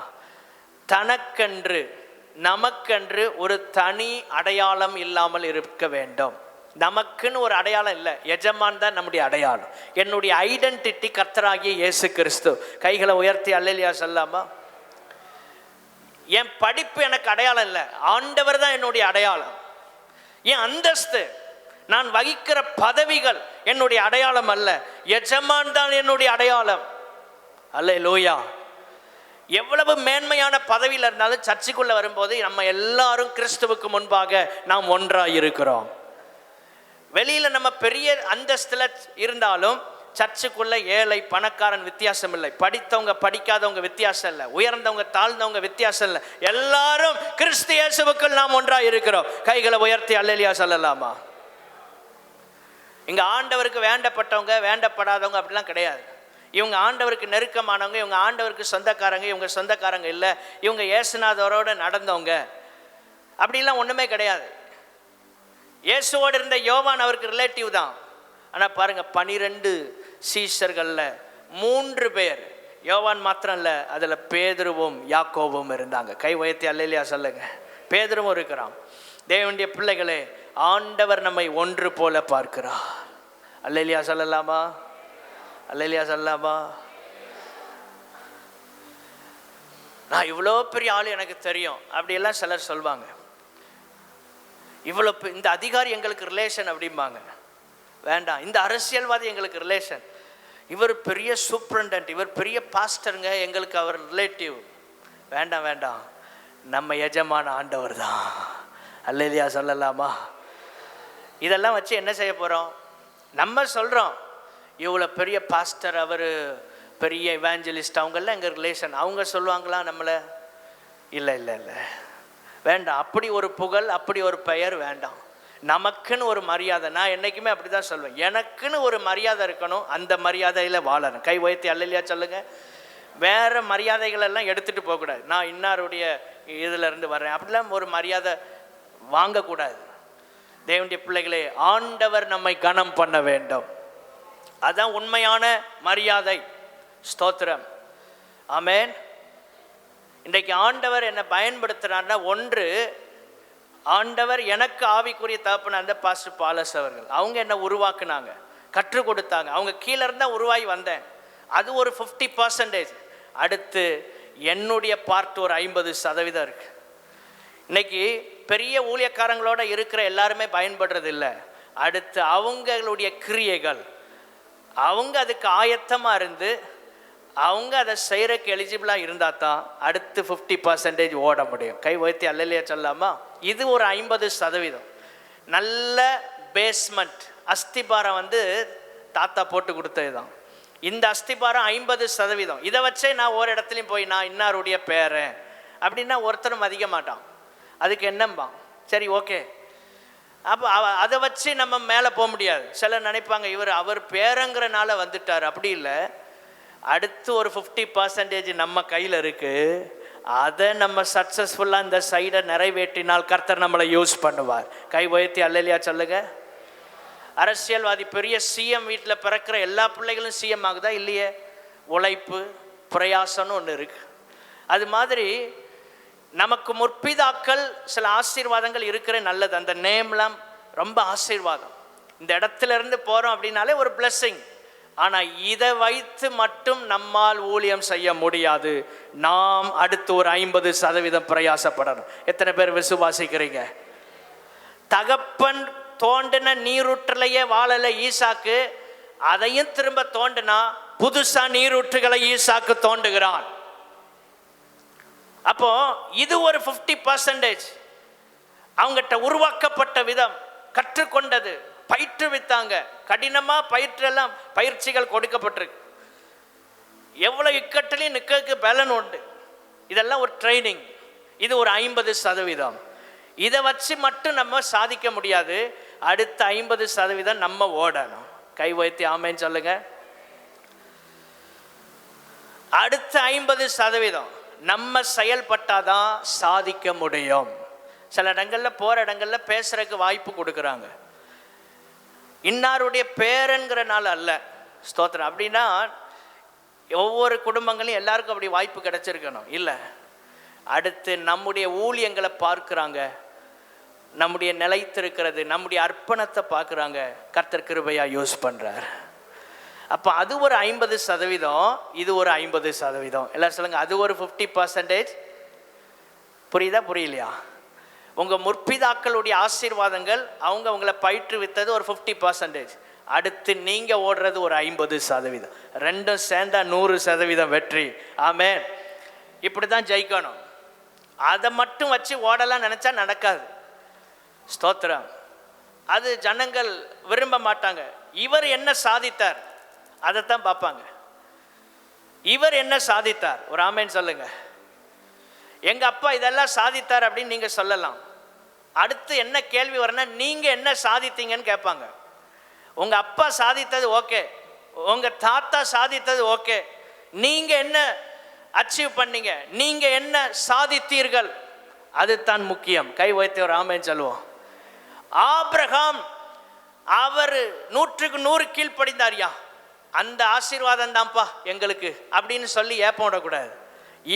தனக்கென்று நமக்கென்று ஒரு தனி அடையாளம் இல்லாமல் இருக்க வேண்டும். நமக்குன்னு ஒரு அடையாளம் இல்லை, எஜமான் தான் நம்முடைய அடையாளம். என்னுடைய ஐடென்டிட்டி கர்த்தராகிய இயேசு கிறிஸ்து. கைகளை உயர்த்தி அல்லேலூயா சொல்லாமா? என் படிப்பு எனக்கு அடையாளம் இல்லை, ஆண்டவர் தான் என்னுடைய அடையாளம். என் அந்தஸ்து, நான் வகிக்கிற பதவிகள் என்னுடைய அடையாளம் அல்ல, எஜமான் தான் என்னுடைய அடையாளம். அல்லேலூயா. எவ்வளவு மேன்மையான பதவியில் இருந்தாலும் சர்ச்சுக்குள்ள வரும்போது நம்ம எல்லாரும் கிறிஸ்துவுக்கு முன்பாக நாம் ஒன்றாக இருக்கிறோம். வெளியில நம்ம பெரிய அந்தஸ்துல இருந்தாலும் சர்ச்சுக்குள்ள ஏழை பணக்காரன் வித்தியாசம் இல்லை, படித்தவங்க படிக்காதவங்க வித்தியாசம் இல்லை, உயர்ந்தவங்க தாழ்ந்தவங்க வித்தியாசம் இல்லை, எல்லாரும் கிறிஸ்து இயேசுவுக்குள் நாம் ஒன்றாக இருக்கிறோம். கைகளை உயர்த்தி அல்லேலூயா சொல்லலாமா? இங்க ஆண்டவருக்கு வேண்டப்பட்டவங்க வேண்டப்படாதவங்க அப்படிலாம் கிடையாது. இவங்க ஆண்டவருக்கு நெருக்கமானவங்க, இவங்க ஆண்டவருக்கு சொந்தக்காரங்க, இவங்க சொந்தக்காரங்க இல்லை, இவங்க இயேசுநாதரோடு நடந்தவங்க அப்படிலாம் ஒன்றுமே கிடையாது. இயேசுவோடு இருந்த யோவான் அவருக்கு ரிலேட்டிவ் தான். ஆனால் பாருங்க, 12 சீஷர்களில் 3 பேர், யோவான் மாத்திரம் இல்லை, அதில் பேதுருவும் யாக்கோவும் இருந்தாங்க. கை உயர்த்தி அல்லேலூயா சொல்லுங்க. பேதுருவும் இருக்கிறான். தேவனுடைய பிள்ளைகளே, ஆண்டவர் நம்மை ஒன்று போல பார்க்கிறார். அல்லேலூயா சொல்லலாமா? அல்லேலூயா சொல்லலாமா? நான் இவ்வளோ பெரிய ஆள் எனக்கு தெரியும் அப்படியெல்லாம் சிலர் சொல்வாங்க. இவ்வளோ இந்த அதிகாரி எங்களுக்கு ரிலேஷன் அப்படிம்பாங்க. வேண்டாம். இந்த அரசியல்வாதி எங்களுக்கு ரிலேஷன், இவர் பெரிய சூப்பரண்டன்ட், இவர் பெரிய பாஸ்டருங்க, எங்களுக்கு அவர் ரிலேட்டிவ். வேண்டாம் வேண்டாம், நம்ம எஜமான ஆண்டவர் தான். அல்லேலூயா சொல்லலாமா? இதெல்லாம் வச்சு என்ன செய்ய போகிறோம்? நம்ம சொல்கிறோம் இவ்வளோ பெரிய பாஸ்டர், அவர் பெரிய இவாஞ்சலிஸ்ட், அவங்கெல்லாம் எங்கள் ரிலேஷன். அவங்க சொல்லுவாங்களா நம்மளை? இல்லை இல்லை இல்லை, வேண்டாம். அப்படி ஒரு புகழ், அப்படி ஒரு பெயர் வேண்டாம். நமக்குன்னு ஒரு மரியாதை. நான் என்றைக்குமே அப்படி தான் சொல்வேன், எனக்குன்னு ஒரு மரியாதை இருக்கணும், அந்த மரியாதையில் வாழணும். கை உயர்த்தி அல்லேலூயா சொல்லுங்க. வேறு மரியாதைகளெல்லாம் எடுத்துகிட்டு போகக்கூடாது. நான் இன்னாருடைய இதிலேருந்து வர்றேன் அப்படிலாம் ஒரு மரியாதை வாங்கக்கூடாது. தேவனுடைய பிள்ளைகளே, ஆண்டவர் நம்மை கனம் பண்ண வேண்டும். அதுதான் உண்மையான மரியாதை. ஸ்தோத்திரம். ஆமென். இன்றைக்கு ஆண்டவர் என்னை பயன்படுத்துகிறார்னா, ஒன்று, ஆண்டவர் எனக்கு ஆவிக்குரிய தகப்பன அந்த பாஸ்டர் பாலஸ் அவர்கள், அவங்க என்னை உருவாக்குனாங்க, கற்றுக் கொடுத்தாங்க. அவங்க கீழே இருந்தால் உருவாகி வந்தேன். அது ஒரு 50%. அடுத்து என்னுடைய பார்ட் ஒரு 50% இருக்கு. இன்னைக்கு பெரிய ஊழியக்காரங்களோட இருக்கிற எல்லாருமே பயன்படுறது இல்லை. அடுத்து அவங்களுடைய கிரியைகள், அவங்க அதுக்கு ஆயத்தமாக இருந்து அவங்க அதை செய்கிறக்கு எலிஜிபிளாக இருந்தால் தான் அடுத்து 50% ஓட முடியும். கை உயர்த்தி அல்லையா சொல்லாமா? இது ஒரு 50%. நல்ல பேஸ்மெண்ட் அஸ்திபாரம் வந்து தாத்தா போட்டு கொடுத்தது தான். இந்த அஸ்திபாரம் 50%. இதை வச்சே நான் ஒரு இடத்துலையும் போய் நான் இன்னாருடைய பேரன் அப்படின்னா ஒருத்தரும் மதிக்க மாட்டான். அதுக்கு என்னம்பா, சரி ஓகே, அப்போ அதை வச்சு நம்ம மேலே போக முடியாது. சிலர் நினைப்பாங்க அவர் பேரங்கிறனால வந்துட்டார். அப்படி இல்லை, அடுத்து ஒரு 50% நம்ம கையில் இருக்குது. அதை நம்ம சக்ஸஸ்ஃபுல்லாக இந்த சைடை நிறைவேற்றினால் கர்த்தர் நம்மளை யூஸ் பண்ணுவார். கை உயர்த்தி அல்லையா சொல்லுங்க. அரசியல்வாதி பெரிய சிஎம் வீட்டில் பிறக்கிற எல்லா பிள்ளைகளும் சிஎம் ஆகுதா? இல்லையே. உழைப்பு பிரயாசம்னு ஒன்று இருக்குது. அது மாதிரி நமக்கு முற்பிதாக்கள் சில ஆசீர்வாதங்கள் இருக்கிற நல்லது. அந்த நேம்லாம் ரொம்ப ஆசீர்வாதம். இந்த இடத்துல இருந்து போகிறோம் அப்படின்னாலே ஒரு பிளெஸ்ஸிங். ஆனால் இதை வைத்து மட்டும் நம்மால் ஊழியம் செய்ய முடியாது. நாம் அடுத்து ஒரு 50% பிரயாசப்படணும். எத்தனை பேர் விசுவாசிக்கிறீங்க? தகப்பன் தோண்டின நீரூற்றிலேயே வாழலை ஈசாக்கு. அதையும் திரும்ப தோண்டினா புதுசா நீரூற்றுகளை ஈசாக்கு தோண்டுகிறான். அப்போ இது ஒரு 50%. அவங்ககிட்ட உருவாக்கப்பட்ட விதம், கற்றுக்கொண்டது, பயிற்றுவித்தாங்க. கடினமாக பயிற்சிகள் கொடுக்கப்பட்டிருக்கு. எவ்வளோ இக்கட்டிலையும் நிற்கிறதுக்கு பலன் உண்டு. இதெல்லாம் ஒரு ட்ரைனிங். இது ஒரு 50%. இதை வச்சு மட்டும் நம்ம சாதிக்க முடியாது. அடுத்த 50% நம்ம ஓடணும். கை வைத்து ஆமேன்னு சொல்லுங்க. அடுத்த 50% நம்ம செயல்பட்டாதான் சாதிக்க முடியும். சில இடங்களில் போகிற இடங்களில் பேசுறதுக்கு வாய்ப்பு கொடுக்குறாங்க. இன்னாருடைய பேரன்கிறனால அல்ல. ஸ்தோத்திரம். அப்படின்னா ஒவ்வொரு குடும்பங்களையும் எல்லாருக்கும் அப்படி வாய்ப்பு கிடைச்சிருக்கணும் இல்லை. அடுத்து நம்முடைய ஊழியங்களை பார்க்குறாங்க, நம்முடைய நிலைத்திருக்கிறது, நம்முடைய அர்ப்பணத்தை பார்க்குறாங்க. கர்த்தர் கிருபையா யூஸ் பண்ணுறார். அப்போ அது ஒரு 50%, இது ஒரு 50%. எல்லாரும் சொல்லுங்க, அது ஒரு 50%. புரியுதா புரியலையா? உங்கள் முற்பிதாக்களுடைய ஆசீர்வாதங்கள் அவங்கள பயிற்றுவித்தது ஒரு 50%. அடுத்து நீங்கள் ஓடுறது ஒரு 50%. ரெண்டும் சேர்ந்தா 100% வெற்றி. ஆமென். இப்படி தான் ஜெயிக்கணும். அதை மட்டும் வச்சு ஓடலாம் நினச்சா நடக்காது. ஸ்தோத்திரம். அது ஜனங்கள் விரும்ப மாட்டாங்க. இவர் என்ன சாதித்தார் அதைத்தான் பார்ப்பாங்க. இவர் என்ன சாதித்தார்? ஒரு ஆமேன் சொல்லுங்க. எங்கள் அப்பா இதெல்லாம் சாதித்தார் அப்படின்னு நீங்கள் சொல்லலாம். அடுத்து என்ன கேள்வி வரனா, நீங்கள் என்ன சாதித்தீங்கன்னு கேட்பாங்க. உங்கள் அப்பா சாதித்தது ஓகே, உங்கள் தாத்தா சாதித்தது ஓகே, நீங்கள் என்ன அச்சீவ் பண்ணீங்க, நீங்கள் என்ன சாதித்தீர்கள், அதுதான் முக்கியம். கை வைத்து ஒரு ஆமேன் சொல்லுவோம். ஆபிரகாம் அவர் 100க்கு 100 கீழ்ப்படிந்தார்யா, அந்த ஆசீர்வாதம் தான்ப்பா எங்களுக்கு அப்படின்னு சொல்லி ஏப்பம் விடக்கூடாது.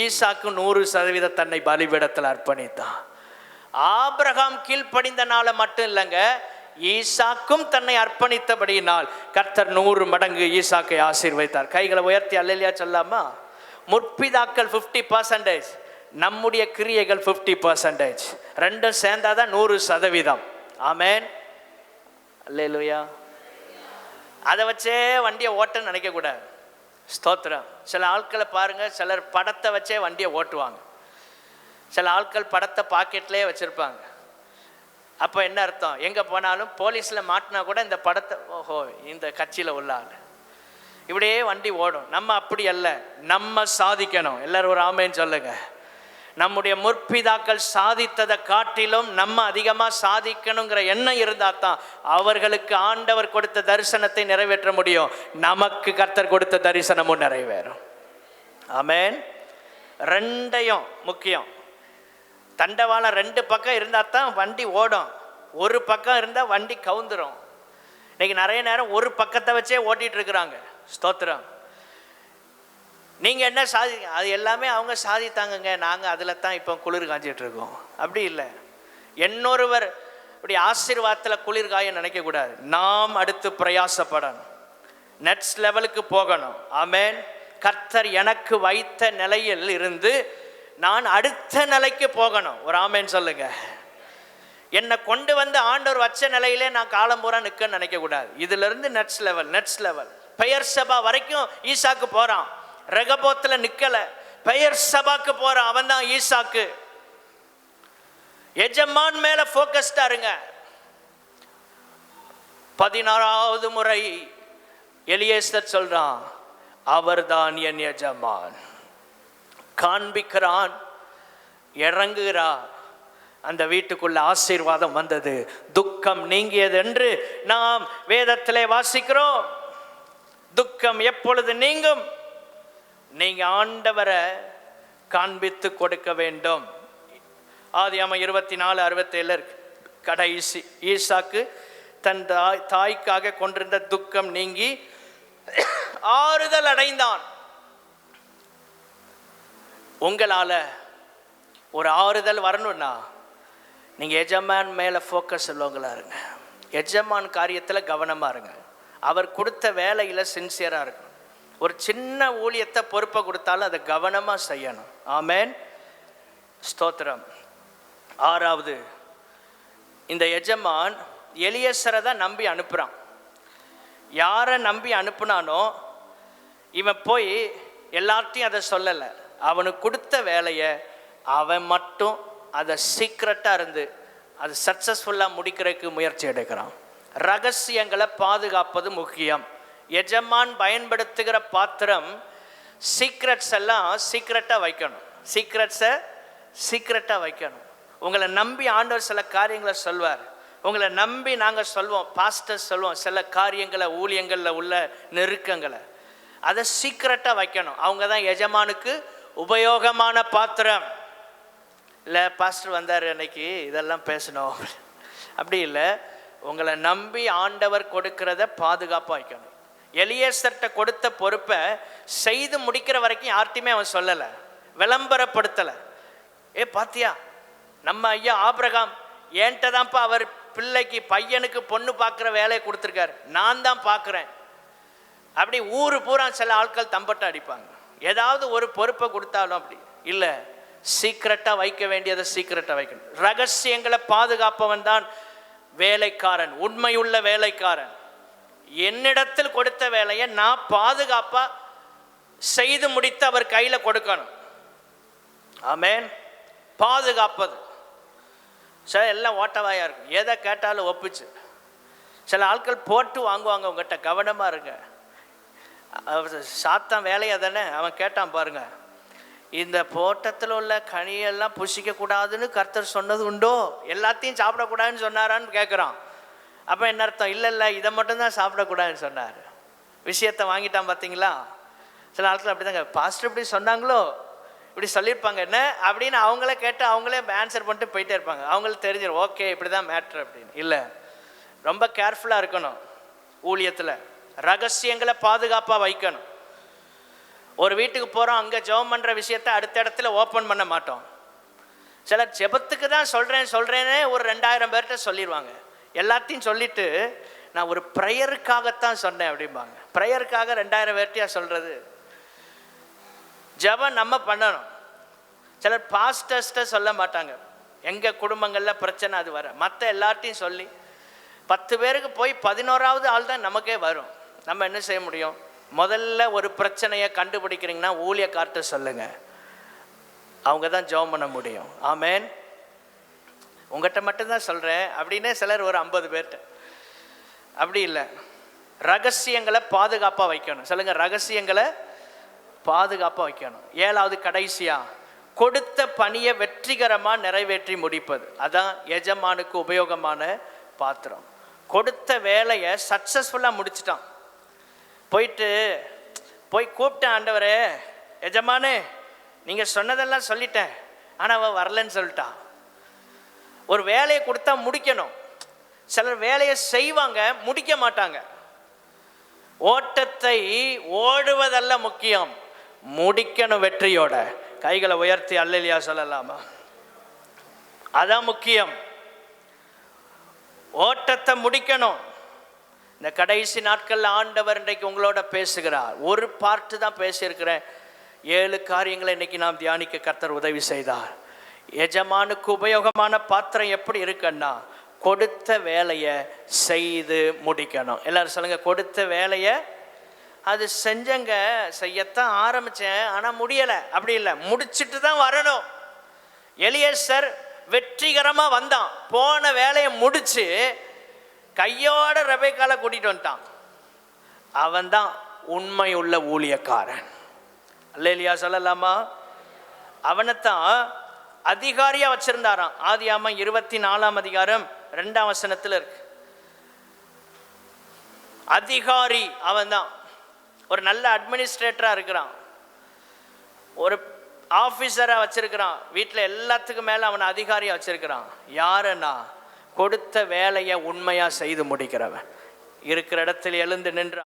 ஈசாக்கு 100% தன்னை பலிபீடத்தில் அர்ப்பணித்தான். ஆபிரகாம் கீழ்ப்படிந்தனால மட்டும் இல்லைங்க, ஈசாக்கும் தன்னை அர்ப்பணித்தபடியினால் கர்த்தர் 100 மடங்கு ஈசாக்கை ஆசீர்வதித்தார். கைகளை உயர்த்தி அல்லேலூயா சொல்லாமா? முற்பிதாக்கள் 50%, நம்முடைய கிரியைகள் 50%. ரெண்டும் சேர்ந்தாதான் 100%. ஆமென். அல்லேலூயா. அதை வச்சே வண்டியை ஓட்டன்னு நினைக்கக்கூடாது. ஸ்தோத்திரம். சில ஆட்களை பாருங்கள், சிலர் படத்தை வச்சே வண்டியை ஓட்டுவாங்க. சில ஆட்கள் படத்தை பாக்கெட்லேயே வச்சுருப்பாங்க. அப்போ என்ன அர்த்தம்? எங்கே போனாலும் போலீஸில் மாட்டினா கூட இந்த படத்தை, ஓஹோ இந்த கட்சியில் உள்ள ஆள், இப்படியே வண்டி ஓடும். நம்ம அப்படி அல்ல, நம்ம சாதிக்கணும். எல்லோரும் ஒரு ஆமேன்னு சொல்லுங்க. நம்முடைய முற்பிதாக்கள் சாதித்ததை காட்டிலும் நம்ம அதிகமாக சாதிக்கணுங்கிற எண்ணம் இருந்தால் தான் அவர்களுக்கு ஆண்டவர் கொடுத்த தரிசனத்தை நிறைவேற்ற முடியும். நமக்கு கர்த்தர் கொடுத்த தரிசனமும் நிறைவேறும். ஆமென். ரெண்டையும் முக்கியம். தண்டவாளம் 2 பக்கம் இருந்தால் தான் வண்டி ஓடும். ஒரு பக்கம் இருந்தால் வண்டி கவுந்துரும். இன்னைக்கு நிறைய நேரம் ஒரு பக்கத்தை வச்சே ஓட்டிகிட்டு இருக்கிறாங்க. ஸ்தோத்திரம். நீங்கள் என்ன அது எல்லாமே அவங்க சாதித்தாங்கங்க, நாங்கள் அதில் தான் இப்போ குளிர் காஞ்சிட்டு இருக்கோம். அப்படி இல்லை. இன்னொருவர் இப்படி ஆசீர்வாதத்தில் குளிர் காய நினைக்கக்கூடாது. நாம் அடுத்து பிரயாசப்படணும், நெக்ஸ்ட் லெவலுக்கு போகணும். ஆமென். கர்த்தர் எனக்கு வைத்த நிலையில் இருந்து நான் அடுத்த நிலைக்கு போகணும். ஒரு ஆமென் சொல்லுங்க. என்னை கொண்டு வந்து ஆண்டவர் வச்ச நிலையிலே நான் காலம் பூரா நிற்கன்னு நினைக்கக்கூடாது. இதிலிருந்து நெக்ஸ்ட் லெவல். பெயர் சபா வரைக்கும் ஈசாக்கு போகிறான். ரெகபோத்தில் நிக்கல, பெயர் சபாக்கு போறான். அவன் தான் ஈசாக்கு. எஜமான் மேல போக்கஸ்டா இருங்க. 16வது முறை எலியேசர் சொல்றான், அவர்தான் என் எஜமான். காண்பிக்கிறான், இறங்குகிறான். அந்த வீட்டுக்குள்ள ஆசீர்வாதம் வந்தது, துக்கம் நீங்கியது என்று நாம் வேதத்திலே வாசிக்கிறோம். துக்கம் எப்பொழுது நீங்கும்? நீங்க ஆண்டவரை காண்பித்து கொடுக்க வேண்டும். ஆதியாகமம் 24:67 இருக்கு. கடைசி ஈசாக்கு தன் தாய்க்காக கொண்டிருந்த துக்கம் நீங்கி ஆறுதல் அடைந்தான். உங்களால ஒரு ஆறுதல் வரணும்னா நீங்க எஜமான் மேல ஃபோக்கஸ் உள்ளவங்களா இருங்க. எஜமான் காரியத்தில் கவனமா இருங்க. அவர் கொடுத்த வேலையில சின்சியரா இருங்க. ஒரு சின்ன ஊழியத்தை பொறுப்பை கொடுத்தாலும் அதை கவனமா செய்யணும். ஆமேன், ஸ்தோத்திரம். 6வது, இந்த எஜமான் எலியேசரை தான் நம்பி அனுப்புறான். யாரை நம்பி அனுப்புனானோ இவன் போய் எல்லார்ட்டையும் அதை சொல்லலை. அவனுக்கு கொடுத்த வேலையை அவன் மட்டும் அதை சீக்ரெட்டாக இருந்து அது சக்ஸஸ்ஃபுல்லாக முடிக்கிறதுக்கு முயற்சி எடுக்கிறான். ரகசியங்களை பாதுகாப்பது முக்கியம். எஜமான் பயன்படுத்துகிற பாத்திரம் சீக்ரெட்ஸ் எல்லாம் சீக்ரெட்டாக வைக்கணும். சீக்ரெட்டாக வைக்கணும். உங்களை நம்பி ஆண்டவர் சில காரியங்களை சொல்வார். உங்களை நம்பி நாங்கள் சொல்வோம், பாஸ்டர் சொல்லுவோம் சில காரியங்களை, ஊழியங்களில் உள்ள நெருக்கங்களை, அதை சீக்ரெட்டாக வைக்கணும். அவங்க தான் எஜமானுக்கு உபயோகமான பாத்திரம். இல்லை பாஸ்டர் வந்தார் அன்னைக்கு இதெல்லாம் பேசணும் அப்படி இல்லை. உங்களை நம்பி ஆண்டவர் கொடுக்கிறத பாதுகாப்பாக வைக்கணும். எலியேசர்கிட்ட கொடுத்த பொறுப்பை செய்து முடிக்கிற வரைக்கும் யார்ட்டையுமே அவன் சொல்லலை, விளம்பரப்படுத்தலை. பாத்தியா நம்ம ஐயா ஆபிரகாம் என்கிட்ட தான்ப்பா அவர் பிள்ளைக்கு பையனுக்கு பொண்ணு பார்க்குற வேலையை கொடுத்துருக்காரு, நான் தான் பார்க்குறேன். அப்படி ஊர் பூரா சில ஆட்கள் தம்பட்டை அடிப்பாங்க. ஏதாவது ஒரு பொறுப்பை கொடுத்தாலும் அப்படி இல்லை, சீக்கிரட்டாக வைக்க வேண்டியதை சீக்கிரட்டாக வைக்கணும். ரகசியங்களை பாதுகாப்பவன் தான் வேலைக்காரன், உண்மையுள்ள வேலைக்காரன். என்னிடத்தில் கொடுத்த வேலையை நான் பாதுகாப்பாக செய்து முடித்து அவர் கையில் கொடுக்கணும். ஆமேன். பாதுகாப்பது. சில எல்லாம் ஓட்டவாயாக இருக்கும், எதை கேட்டாலும் ஒப்பிச்சு. சில ஆட்கள் போட்டு வாங்குவாங்க. உங்கள்கிட்ட கவனமாக இருங்க. சாத்தான் வேலையை தானே அவன் கேட்டான் பாருங்க, இந்த போட்டத்தில் உள்ள கனியெல்லாம் புசிக்கக்கூடாதுன்னு கர்த்தர் சொன்னது உண்டோ, எல்லாத்தையும் சாப்பிடக்கூடாதுன்னு சொன்னாரான்னு கேட்குறான். அப்போ என்ன அர்த்தம்? இல்லை இதை மட்டும்தான் சாப்பிடக்கூடாதுன்னு சொன்னார். விஷயத்தை வாங்கிட்டான் பார்த்தீங்களா. சில ஆட்கள் அப்படி தாங்க, பாஸ்டர் இப்படி சொன்னாங்களோ, இப்படி சொல்லியிருப்பாங்க என்ன அப்படின்னு அவங்களே கேட்டு அவங்களே ஆன்சர் பண்ணிட்டு போயிட்டே இருப்பாங்க. அவங்களுக்கு தெரிஞ்சிடும், ஓகே இப்படி தான் மேட்ரு அப்படின்னு. இல்லை, ரொம்ப கேர்ஃபுல்லாக இருக்கணும். ஊழியத்தில் ரகசியங்களை பாதுகாப்பாக வைக்கணும். ஒரு வீட்டுக்கு போகிறோம், அங்கே ஜெபம் பண்ணுற விஷயத்தை அடுத்த இடத்துல ஓப்பன் பண்ண மாட்டோம். சிலர் ஜெபத்துக்கு தான் சொல்கிறேனே ஒரு 2000 பேர்கிட்ட சொல்லிடுவாங்க. எல்லாத்தையும் சொல்லிவிட்டு நான் ஒரு ப்ரேயருக்காகத்தான் சொன்னேன் அப்படிம்பாங்க. ப்ரேயருக்காக 2000 பேர்கிட்டையா சொல்கிறது? ஜெபம் நம்ம பண்ணணும். சிலர் பாஸ்டர்ஸ்ட்ட சொல்ல மாட்டாங்க, எங்கள் குடும்பங்களில் பிரச்சனை அது வர, மற்ற எல்லார்ட்டையும் சொல்லி 10 பேருக்கு போய் 11வது ஆள் தான் நமக்கே வரும். நம்ம என்ன செய்ய முடியும்? முதல்ல ஒரு பிரச்சனையை கண்டுபிடிக்கிறீங்கன்னா ஊழியக்கார்ட்ட சொல்லுங்க, அவங்க தான் ஜெபம் பண்ண முடியும். ஆமேன். உங்கள்கிட்ட மட்டும்தான் சொல்கிறேன் அப்படின்னு சிலர் ஒரு 50 பேர்கிட்ட. அப்படி இல்லை, ரகசியங்களை பாதுகாப்பாக வைக்கணும். சொல்லுங்க, ரகசியங்களை பாதுகாப்பாக வைக்கணும். 7வது கடைசியாக கொடுத்த பணியை வெற்றிகரமாக நிறைவேற்றி முடிப்பது. அதான் எஜமானுக்கு உபயோகமான பாத்திரம். கொடுத்த வேலையை சக்ஸஸ்ஃபுல்லாக முடிச்சிட்டான். போய் கூப்பிட்டேன், ஆண்டவரே எஜமானே நீங்கள் சொன்னதெல்லாம் சொல்லிட்டேன், ஆனால் அவன் வரலன்னு சொல்லிட்டான். ஒரு வேலையை கொடுத்தா முடிக்கணும். சிலர் வேலையை செய்வாங்க, முடிக்க மாட்டாங்க. ஓட்டத்தை ஓடுவதல்ல முக்கியம், முடிக்கணும் வெற்றியோட. கைகளை உயர்த்தி அல்லேலூயா சொல்லலாமா? அதான் முக்கியம். ஓட்டத்தை முடிக்கணும். இந்த கடைசி நாட்களில் ஆண்டவர் இன்றைக்கு உங்களோட பேசுகிறார். ஒரு பார்ட்டு தான் பேசியிருக்கிறேன். 7 காரியங்களை இன்னைக்கு நாம் தியானிக்க கர்த்தர் உதவி செய்தார். எஜமானுக்கு உபயோகமான பாத்திரம் எப்படி இருக்குன்னா, கொடுத்த வேலையை செய்து முடிக்கணும். எல்லாரும் சொல்லுங்க, கொடுத்த வேலையை அது செஞ்சங்க, செய்யத்தான் ஆரம்பித்தேன், ஆனால் முடியலை. அப்படி இல்லை, முடிச்சுட்டு தான் வரணும். எலியேசர் வெற்றிகரமாக வந்தான், போன வேலையை முடிச்சு கையோட ரெபெக்காளை கூட்டிகிட்டு வந்துட்டான். அவன் தான் உண்மை உள்ள ஊழியக்காரன். அல்லேலூயா சொல்லலாமா? அவனைத்தான் அதிகாரியாக வச்சிருந்தாராம். ஆதியாகமம் 24ஆம் அதிகாரம் 2ஆம் வசனத்தில் இருக்கு. அதிகாரி அவன் தான். ஒரு நல்ல அட்மினிஸ்ட்ரேட்டராக இருக்கிறான், ஒரு ஆஃபீஸராக வச்சிருக்கிறான், வீட்டில் எல்லாத்துக்கும் மேலே அவனை அதிகாரியாக வச்சிருக்கிறான். யாருன்னா கொடுத்த வேலையை உண்மையாக செய்து முடிக்கிறவன். இருக்கிற இடத்தில் எழுந்து நின்று